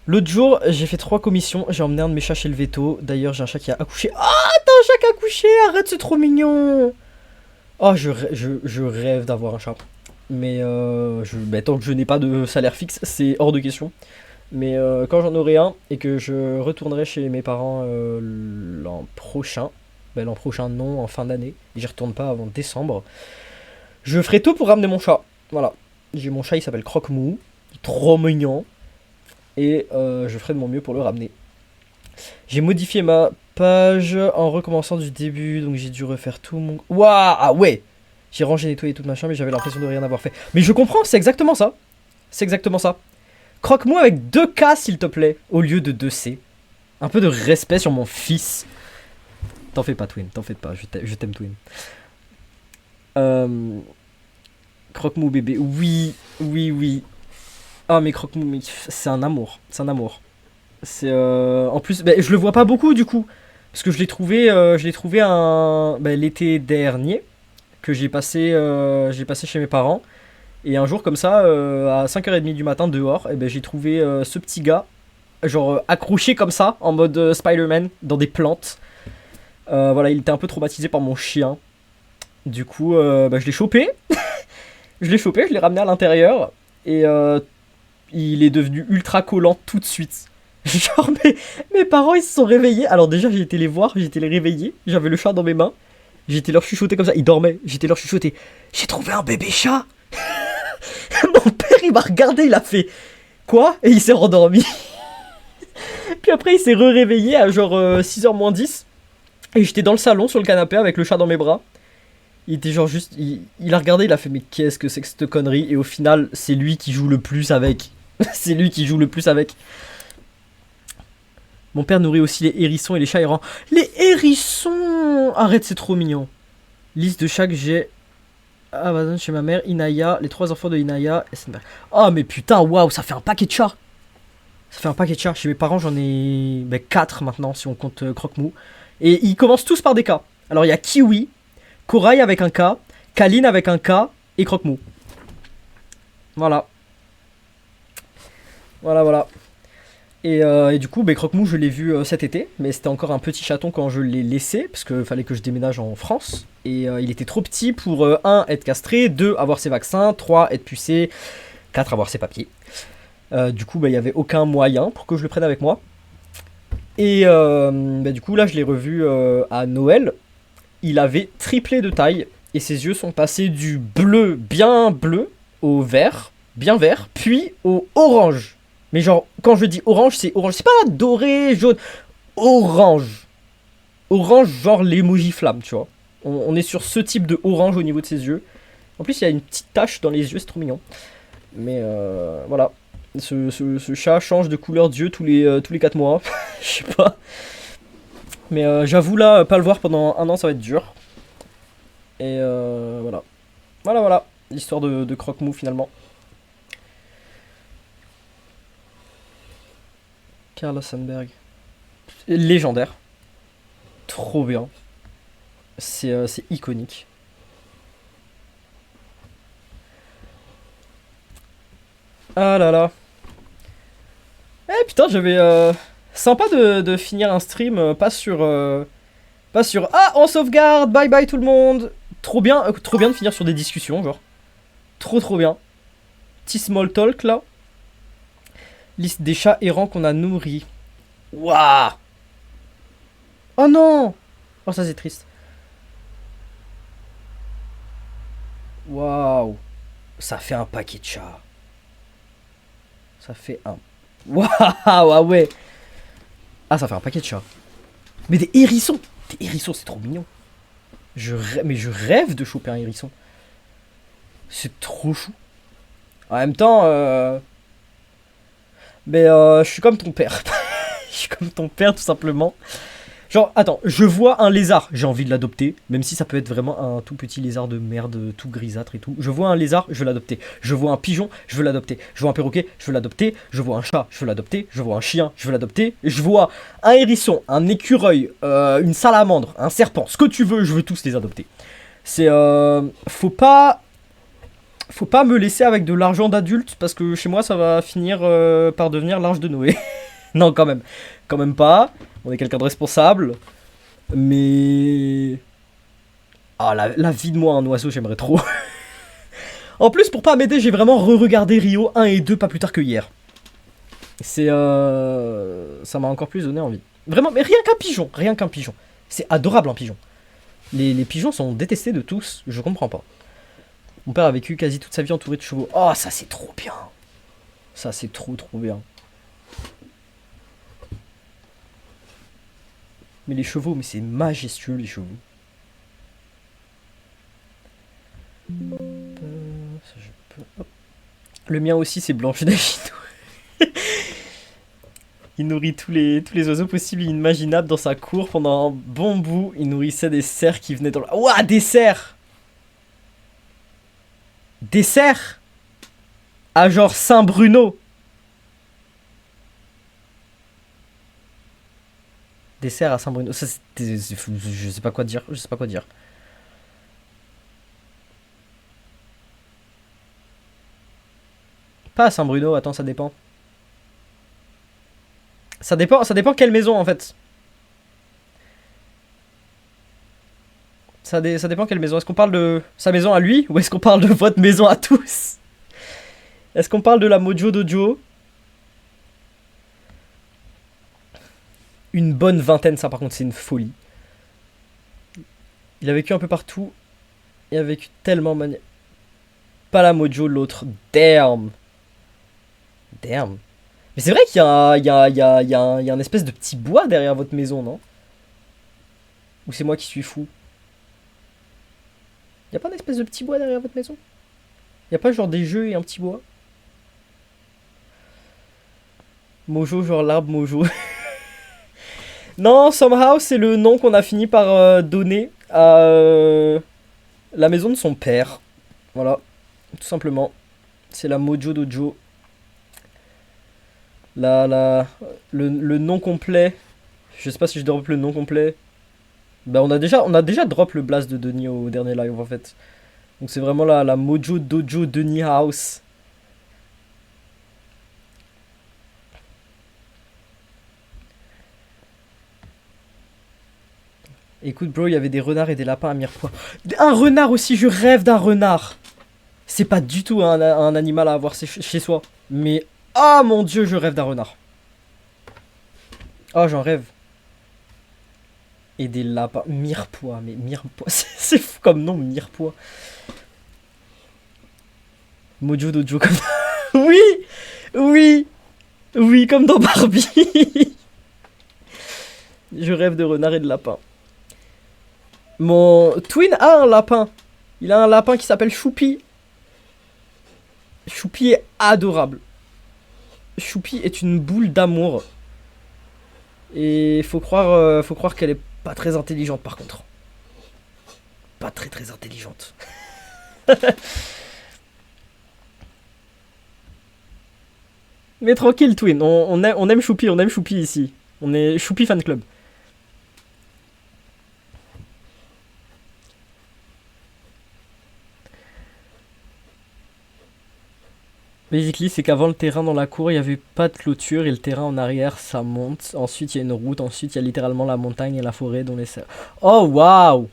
L'autre jour, j'ai fait 3 commissions. J'ai emmené un de mes chats chez le veto. D'ailleurs, j'ai un chat qui a accouché. Ah, t'as un chat qui a accouché. Arrête, c'est trop mignon. Oh, je rêve d'avoir un chat. Mais tant que je n'ai pas de salaire fixe, c'est hors de question. Mais quand j'en aurai un et que je retournerai chez mes parents l'an prochain, ben l'an prochain non, en fin d'année, et j'y retourne pas avant décembre, je ferai tout pour ramener mon chat. Voilà. J'ai mon chat, il s'appelle Croque-Mou, il est trop mignon, et je ferai de mon mieux pour le ramener. J'ai modifié ma page en recommençant du début, donc j'ai dû refaire tout mon... Waouh, ah ouais. J'ai rangé, nettoyé toute ma chambre, mais j'avais l'impression de rien avoir fait. Mais je comprends, c'est exactement ça. C'est exactement ça. Croque-moi avec 2 K, s'il te plaît, au lieu de 2 C. Un peu de respect sur mon fils. T'en fais pas, Twin, t'en fais pas, je t'aime, Twin. Croque-mou bébé, oui. Ah, mais Croque-mou, c'est un amour, c'est un amour. C'est en plus, je le vois pas beaucoup du coup. Parce que je l'ai trouvé l'été dernier, que j'ai passé chez mes parents. Et un jour comme ça, à 5h30 du matin dehors, j'ai trouvé ce petit gars, genre accroché comme ça, en mode Spider-Man, dans des plantes. Voilà, il était un peu traumatisé par mon chien. Du coup, je l'ai chopé. Je l'ai ramené à l'intérieur. Et il est devenu ultra collant tout de suite. Genre, mes parents, ils se sont réveillés. Alors déjà, j'ai été les voir, j'ai été les réveiller. J'avais le chat dans mes mains. J'ai été leur chuchoter comme ça, ils dormaient. J'étais leur chuchoter. J'ai trouvé un bébé chat. Mon père, il m'a regardé, il a fait quoi? Et il s'est rendormi. Puis après, il s'est réveillé à genre 6h moins 10. Et j'étais dans le salon sur le canapé avec le chat dans mes bras. Il était genre juste. Il a regardé, il a fait mais qu'est-ce que c'est que cette connerie? Et au final, c'est lui qui joue le plus avec. C'est lui qui joue le plus avec. Mon père nourrit aussi les hérissons et les chats errants. Les hérissons! Arrête, c'est trop mignon. Liste de chats que j'ai. Amazon chez ma mère, Inaya, les 3 enfants de Inaya. Oh mais putain, waouh, ça fait un paquet de chats. Ça fait un paquet de chats. Chez mes parents, j'en ai 4 maintenant, si on compte Croque-Mou. Et ils commencent tous par des K. Alors il y a Kiwi, Corail avec un K, Kaline avec un K et Croque-Mou. Voilà. Voilà. Et du coup, Croque-Mou, je l'ai vu cet été, mais c'était encore un petit chaton quand je l'ai laissé, parce qu'il fallait que je déménage en France. Et il était trop petit pour 1 être castré, 2 avoir ses vaccins, 3 être pucé, 4 avoir ses papiers. Du coup, il n'y avait aucun moyen pour que je le prenne avec moi. Et du coup, là, je l'ai revu à Noël. Il avait triplé de taille, et ses yeux sont passés du bleu, bien bleu, au vert, bien vert, puis au orange. Mais genre, quand je dis orange, c'est pas doré, jaune, orange. Orange, genre l'emoji flamme, tu vois. On est sur ce type de orange au niveau de ses yeux. En plus, il y a une petite tache dans les yeux, c'est trop mignon. Mais voilà. Ce chat change de couleur d'yeux tous les 4 mois. Je sais pas. Mais j'avoue, là, pas le voir pendant 1 an, ça va être dur. Et voilà. Voilà. L'histoire de Croque-Mou, finalement. Carlos Sandberg. Légendaire. Trop bien. C'est iconique. Ah là là. Eh putain, j'avais... Sympa de finir un stream, pas sur... pas sur... Ah, on sauvegarde, bye bye tout le monde. Trop bien de finir sur des discussions, genre. Trop bien. Petit small talk, là. Liste des chats errants qu'on a nourris. Waouh. Oh non. Oh, ça c'est triste. Waouh. Ça fait un paquet de chats. Ça fait un... Waouh, ah ouais. Ah, ça fait un paquet de chats. Mais des hérissons. Des hérissons, c'est trop mignon. Mais je rêve de choper un hérisson. C'est trop chou. En même temps, je suis comme ton père. Je suis comme ton père, tout simplement. Genre, attends, je vois un lézard, j'ai envie de l'adopter, même si ça peut être vraiment un tout petit lézard de merde, tout grisâtre et tout. Je vois un lézard, je veux l'adopter. Je vois un pigeon, je veux l'adopter. Je vois un perroquet, je veux l'adopter. Je vois un chat, je veux l'adopter. Je vois un chien, je veux l'adopter. Je vois un hérisson, un écureuil, une salamandre, un serpent, ce que tu veux, je veux tous les adopter. C'est faut pas me laisser avec de l'argent d'adulte parce que chez moi ça va finir par devenir l'arche de Noé. Non, quand même pas. On est quelqu'un de responsable. Mais... Ah, la vie de moi, un oiseau, j'aimerais trop. En plus, pour pas m'aider, j'ai vraiment re-regardé Rio 1 et 2 pas plus tard que hier. C'est... Ça m'a encore plus donné envie. Vraiment, mais rien qu'un pigeon. C'est adorable un pigeon. Les pigeons sont détestés de tous, je comprends pas. Mon père a vécu quasi toute sa vie entouré de chevaux. Oh, ça c'est trop bien. Ça c'est trop bien. Mais les chevaux, mais c'est majestueux les chevaux. Ça, je peux... Hop. Le mien aussi, c'est Blanche Dagido. Il nourrit tous les oiseaux possibles et inimaginables dans sa cour pendant un bon bout. Il nourrissait des cerfs qui venaient dans le... Ouah, des cerfs. Des cerfs. À genre Saint-Bruno. Des cerfs à Saint-Bruno. Ça, je sais pas quoi dire. Je sais pas quoi dire. Pas à Saint-Bruno, attends, ça dépend. Ça dépend quelle maison en fait. Ça dépend quelle maison. Est-ce qu'on parle de sa maison à lui ou est-ce qu'on parle de votre maison à tous? Est-ce qu'on parle de la Mojo Dojo? Une bonne vingtaine, ça par contre c'est une folie. Il a vécu un peu partout. Il a vécu tellement Pas la Mojo, l'autre. Damn. Mais c'est vrai qu'il y a un espèce de petit bois derrière votre maison, non? Ou c'est moi qui suis fou? Y a pas un espèce de petit bois derrière votre maison? Y a pas genre des jeux et un petit bois? Mojo, genre l'arbre Mojo. Non, somehow, c'est le nom qu'on a fini par donner à la maison de son père. Voilà, tout simplement. C'est la Mojo Dojo. Le nom complet. Je sais pas si je dois le nom complet. Bah on a déjà drop le blast de Denis au dernier live en fait. Donc c'est vraiment la Mojo Dojo Denis House. Écoute bro, il y avait des renards et des lapins à Mirepoix. Un renard aussi, je rêve d'un renard. C'est pas du tout un animal à avoir chez soi. Mais, ah mon dieu, je rêve d'un renard. Oh, j'en rêve. Et des lapins. Mirepoix, mais Mirepoix, c'est fou comme nom, Mirepoix. Mojo Dojo comme... Oui, oui, oui, comme dans Barbie. Je rêve de renard et de lapin. Mon twin a un lapin. Il a un lapin qui s'appelle Choupi. Choupi est adorable. Choupi est une boule d'amour. Et faut croire qu'elle est pas très intelligente par contre. Pas très très intelligente. Mais tranquille Twin, on aime Choupi ici. On est Choupi fan club. Basically, c'est qu'avant le terrain dans la cour, il n'y avait pas de clôture et le terrain en arrière, ça monte. Ensuite, il y a une route. Ensuite, il y a littéralement la montagne et la forêt dont les serres. Oh, waouh!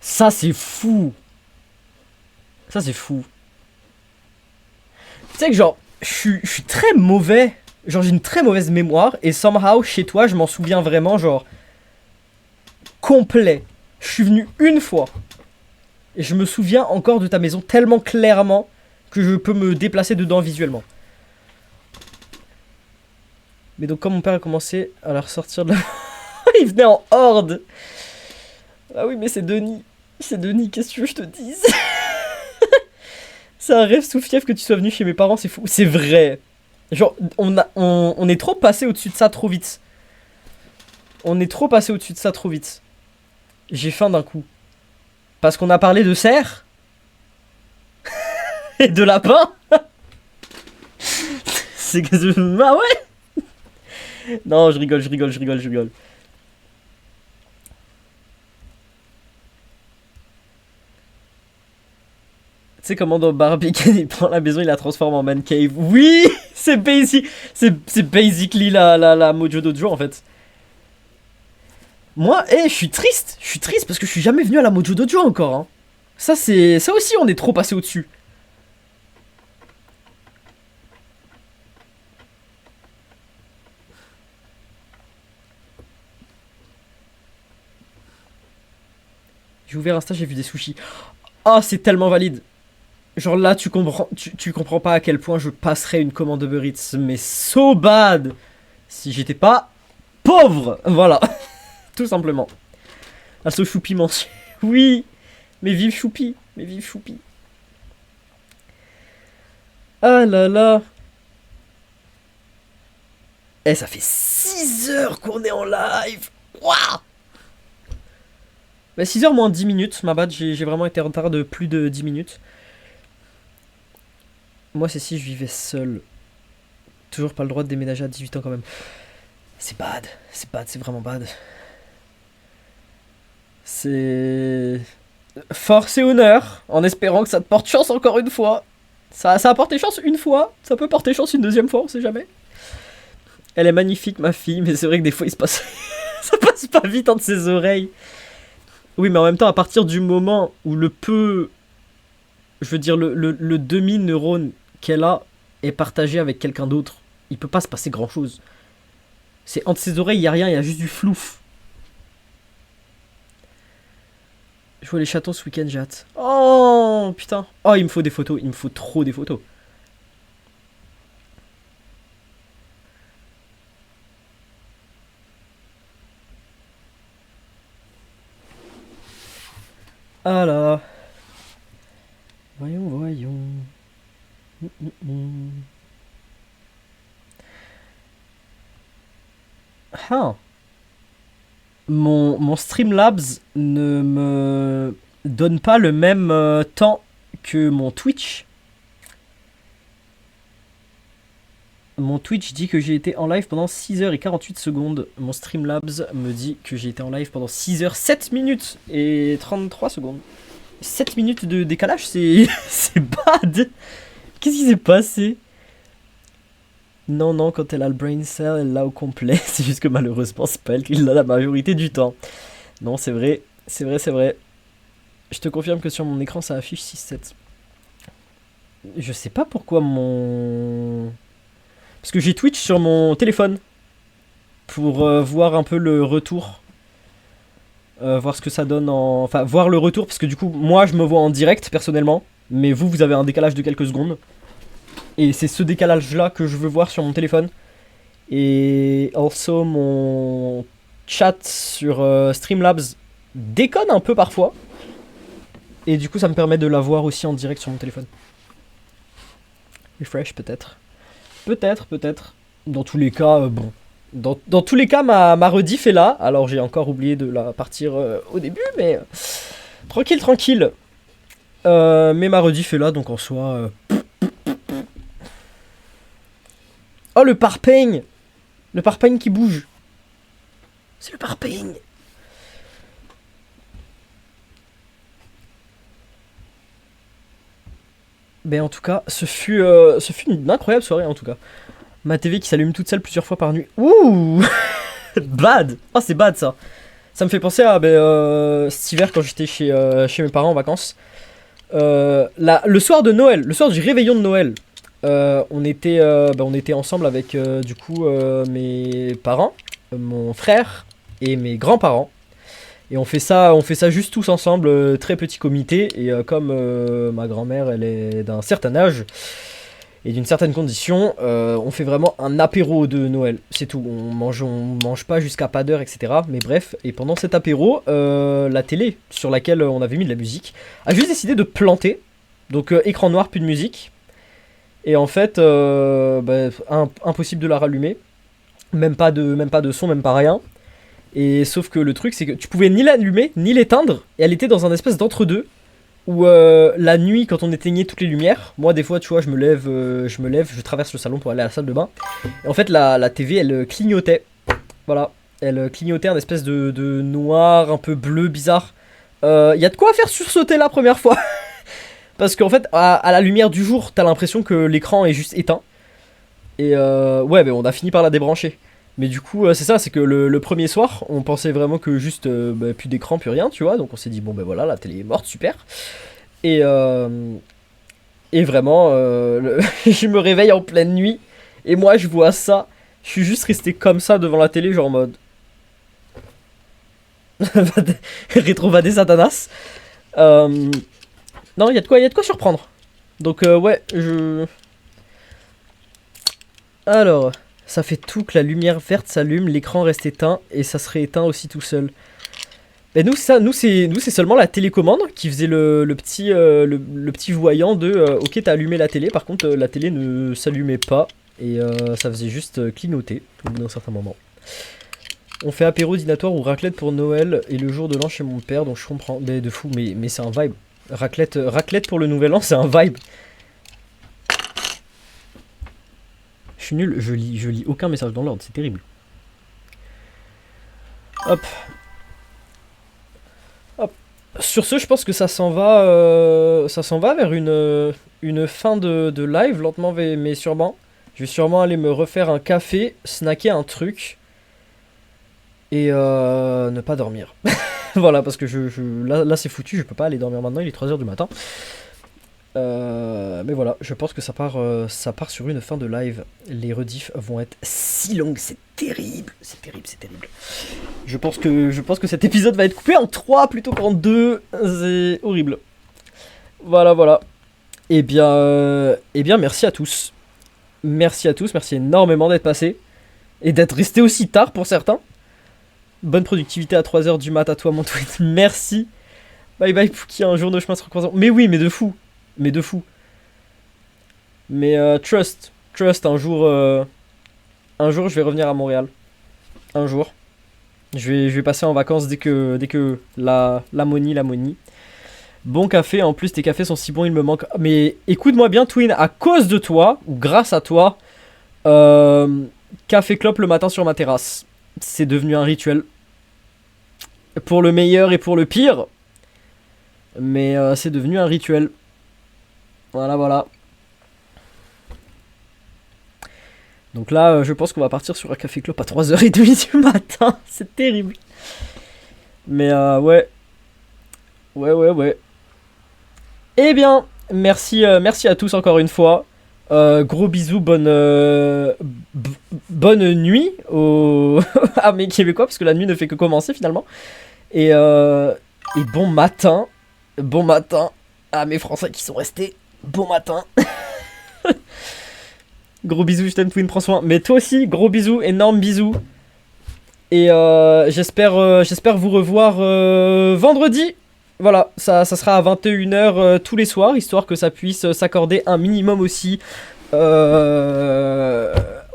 Ça, c'est fou! Ça, c'est fou. Tu sais que, genre, je suis très mauvais. Genre, j'ai une très mauvaise mémoire. Et somehow, chez toi, je m'en souviens vraiment, genre, complet. Je suis venu une fois. Et je me souviens encore de ta maison tellement clairement que je peux me déplacer dedans visuellement. Mais donc, quand mon père a commencé à la ressortir de la... Il venait en horde. Ah oui, mais c'est Denis. C'est Denis, qu'est-ce que tu veux que je te dise? C'est un rêve sous fièvre que tu sois venu chez mes parents, c'est fou. C'est vrai. Genre, on est trop passé au-dessus de ça trop vite. On est trop passé au-dessus de ça trop vite. J'ai faim d'un coup. Parce qu'on a parlé de cerfs et de lapins. C'est que... Ah ouais. Non, je rigole. Tu sais comment dans Barbie, il prend la maison, il la transforme en man cave. Oui, c'est basically la Mojo Dojo en fait. Moi, je suis triste. Je suis triste parce que je suis jamais venu à la Mojo Dojo encore. Hein. Ça aussi, on est trop passé au-dessus. J'ai ouvert Insta, j'ai vu des sushis. Ah, oh, c'est tellement valide. Genre là, tu comprends pas à quel point je passerais une commande Uber Eats, mais so bad si j'étais pas pauvre. Voilà, tout simplement. Asso Choupi mention. Oui, mais vive Choupi, mais vive Choupi. Ah là là. Eh, ça fait 6 heures qu'on est en live. Waouh. Bah 6 heures moins 10 minutes, ma bad, j'ai vraiment été en retard de plus de 10 minutes. Moi, c'est si je vivais seul. Toujours pas le droit de déménager à 18 ans quand même. C'est bad, c'est vraiment bad. C'est... Force et honneur, en espérant que ça te porte chance encore une fois. Ça a porté chance une fois, ça peut porter chance une deuxième fois, on sait jamais. Elle est magnifique ma fille, mais c'est vrai que des fois il se passe... ça passe pas vite entre ses oreilles. Oui, mais en même temps, à partir du moment où le peu... Je veux dire, le demi-neurone qu'elle a est partagé avec quelqu'un d'autre, il peut pas se passer grand-chose. C'est entre ses oreilles, il y a rien, il y a juste du flouf. Je vois les chatons ce week-end, j'ai hâte. Oh, putain. Oh, il me faut des photos, il me faut trop des photos. Ah là. Voyons. Ah. Mon Streamlabs ne me donne pas le même temps que mon Twitch. Mon Twitch dit que j'ai été en live pendant 6h48 secondes. Mon Streamlabs me dit que j'ai été en live pendant 6h07 minutes et 33 secondes. 7 minutes de décalage, c'est c'est bad. Qu'est-ce qui s'est passé? Non, quand elle a le brain cell, elle l'a au complet. C'est juste que malheureusement, c'est pas elle qui l'a la majorité du temps. Non, c'est vrai. Je te confirme que sur mon écran, ça affiche 6-7. Je sais pas pourquoi mon... Parce que j'ai Twitch sur mon téléphone. Pour voir un peu le retour. Voir ce que ça donne en... Enfin, voir le retour, parce que du coup, moi, je me vois en direct, personnellement. Mais vous avez un décalage de quelques secondes. Et c'est ce décalage-là que je veux voir sur mon téléphone. Et also, mon chat sur Streamlabs déconne un peu parfois. Et du coup, ça me permet de la voir aussi en direct sur mon téléphone. Refresh, peut-être. Peut-être. Dans tous les cas, bon. Dans tous les cas, ma rediff est là. Alors, j'ai encore oublié de la partir au début, mais... tranquille. Mais ma rediff est là, donc en soi... Oh, le parpaing! Le parpaing qui bouge. C'est le parpaing. Ben en tout cas, ce fut une incroyable soirée en tout cas. Ma TV qui s'allume toute seule plusieurs fois par nuit. Ouh. Bad. Oh, c'est bad ça. Ça me fait penser à cet hiver quand j'étais chez mes parents en vacances. Le soir de Noël, le soir du réveillon de Noël, on était ensemble avec du coup mes parents, mon frère et mes grands-parents. Et on fait ça juste tous ensemble, très petit comité. Et comme ma grand-mère, elle est d'un certain âge et d'une certaine condition, on fait vraiment un apéro de Noël. C'est tout. On mange pas jusqu'à pas d'heure, etc. Mais bref, et pendant cet apéro, la télé sur laquelle on avait mis de la musique a juste décidé de planter. Donc écran noir, plus de musique. Et en fait, impossible de la rallumer. Même pas de son, même pas rien. Et sauf que le truc, c'est que tu pouvais ni l'allumer, ni l'éteindre. Et elle était dans un espèce d'entre-deux. Où la nuit, quand on éteignait toutes les lumières, moi des fois, tu vois, je me lève, je traverse le salon pour aller à la salle de bain. Et en fait, la TV, elle clignotait. Voilà. Elle clignotait un espèce de noir, un peu bleu, bizarre. Y a de quoi faire sursauter la première fois. Parce qu'en fait, à la lumière du jour, t'as l'impression que l'écran est juste éteint. Et ouais, mais on a fini par la débrancher. Mais du coup, c'est ça, c'est que le premier soir, on pensait vraiment que juste plus d'écran, plus rien, tu vois. Donc on s'est dit, bon ben voilà, la télé est morte, super. Et vraiment, je me réveille en pleine nuit. Et moi, je vois ça. Je suis juste resté comme ça devant la télé, genre en mode... Rétrovader Satanas. Non, il y a de quoi surprendre. Donc ouais, Alors... Ça fait tout que la lumière verte s'allume, l'écran reste éteint et ça serait éteint aussi tout seul. Et nous c'est seulement la télécommande qui faisait le petit voyant de ok, t'as allumé la télé, par contre la télé ne s'allumait pas et ça faisait juste clignoter au bout d'un certain moment. On fait apéro dînatoire ou raclette pour Noël et le jour de l'an chez mon père, donc je comprends. Mais de fou, mais c'est un vibe. Raclette pour le nouvel an, c'est un vibe. Je suis nul, je lis aucun message dans l'ordre, c'est terrible. Hop. Sur ce, je pense que ça s'en va vers une fin de live, lentement mais sûrement. Je vais sûrement aller me refaire un café, snacker un truc et ne pas dormir. Voilà, parce que là c'est foutu, je peux pas aller dormir maintenant, il est 3h du matin. Mais voilà, je pense que ça part sur une fin de live. Les rediffs vont être si longues, c'est terrible. Je pense que cet épisode va être coupé en 3 plutôt qu'en 2. C'est horrible. Voilà. Eh bien, merci à tous. Merci énormément d'être passés. Et d'être restés aussi tard pour certains. Bonne productivité à 3h du mat à toi, mon tweet. Merci. Bye bye, Pouki, un jour nos chemins se recroisent. Mais oui, mais de fou. Mais trust, un jour je vais revenir à Montréal. Un jour. Je vais passer en vacances dès que la monie. Bon café, en plus tes cafés sont si bons, il me manque. Mais écoute-moi bien, Twin, à cause de toi, ou grâce à toi, Café clope le matin sur ma terrasse. C'est devenu un rituel. Pour le meilleur et pour le pire. Mais c'est devenu un rituel. Voilà, voilà. Donc là, je pense qu'on va partir sur un café clope à 3h30 du matin. C'est terrible. Mais ouais. Ouais. Eh bien, merci à tous encore une fois. Gros bisous, bonne nuit à mes Québécois, parce que la nuit ne fait que commencer finalement. Et bon matin à mes Français qui sont restés. Bon matin. Gros bisous, je t'aime Twin, prends soin. Mais toi aussi, gros bisous, énorme bisous. Et j'espère vous revoir vendredi. Voilà, ça sera à 21h tous les soirs, histoire que ça puisse s'accorder un minimum aussi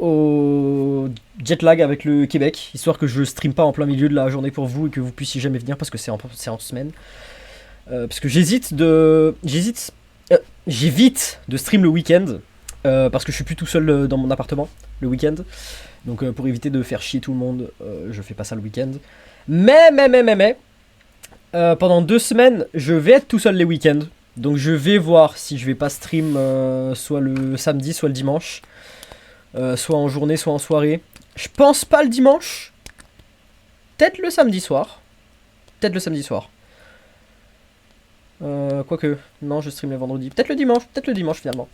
au jet lag avec le Québec, histoire que je stream pas en plein milieu de la journée pour vous et que vous puissiez jamais venir parce que c'est en semaine. Parce que j'évite de stream le week-end parce que je suis plus tout seul dans mon appartement le week-end. Donc pour éviter de faire chier tout le monde, je fais pas ça le week-end. Mais pendant 2 semaines, je vais être tout seul les week-ends. Donc je vais voir si je vais pas stream soit le samedi, soit le dimanche. Soit en journée, soit en soirée. Je pense pas le dimanche. Peut-être le samedi soir. Quoique, non, je stream le vendredi. Peut-être le dimanche finalement.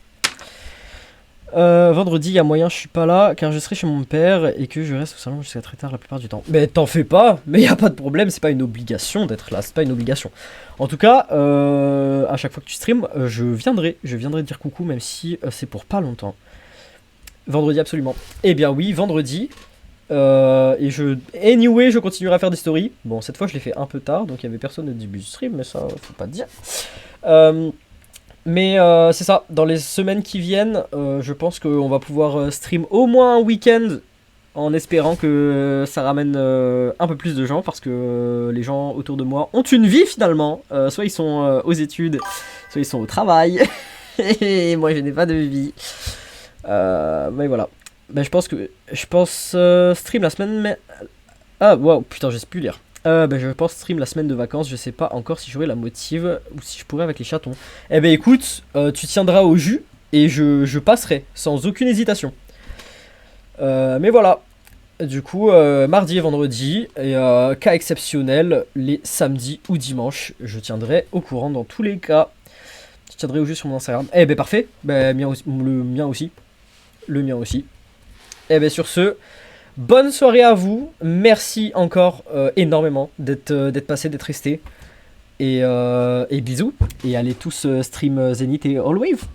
Vendredi, il y a moyen, je suis pas là car je serai chez mon père et que je reste au salon jusqu'à très tard la plupart du temps. Mais t'en fais pas, mais y a pas de problème, c'est pas une obligation d'être là, c'est pas une obligation. En tout cas, à chaque fois que tu stream, je viendrai dire coucou même si c'est pour pas longtemps. Vendredi absolument. Eh bien oui, vendredi. Anyway, je continuerai à faire des stories. Bon, cette fois je l'ai fait un peu tard, donc il y avait personne au début du stream, mais ça, faut pas dire. Mais c'est ça, dans les semaines qui viennent, je pense qu'on va pouvoir stream au moins un week-end en espérant que ça ramène un peu plus de gens parce que les gens autour de moi ont une vie finalement. Soit ils sont aux études, soit ils sont au travail. Et moi je n'ai pas de vie. Mais voilà. Ben, je pense stream la semaine. Mais... Ah, wow, putain, je sais plus lire. Ben, je pense stream la semaine de vacances. Je sais pas encore si j'aurai la motive ou si je pourrais avec les chatons. Eh ben, écoute, tu tiendras au jus et je passerai sans aucune hésitation. Mais voilà. Du coup, mardi et vendredi, et cas exceptionnel, les samedis ou dimanches, je tiendrai au courant dans tous les cas. Je tiendrai au jus sur mon Instagram. Eh ben, parfait. Ben, le mien aussi. Et bien sur ce, bonne soirée à vous. Merci encore énormément d'être passé, d'être resté. Et bisous. Et allez tous stream Zenith et Allwave.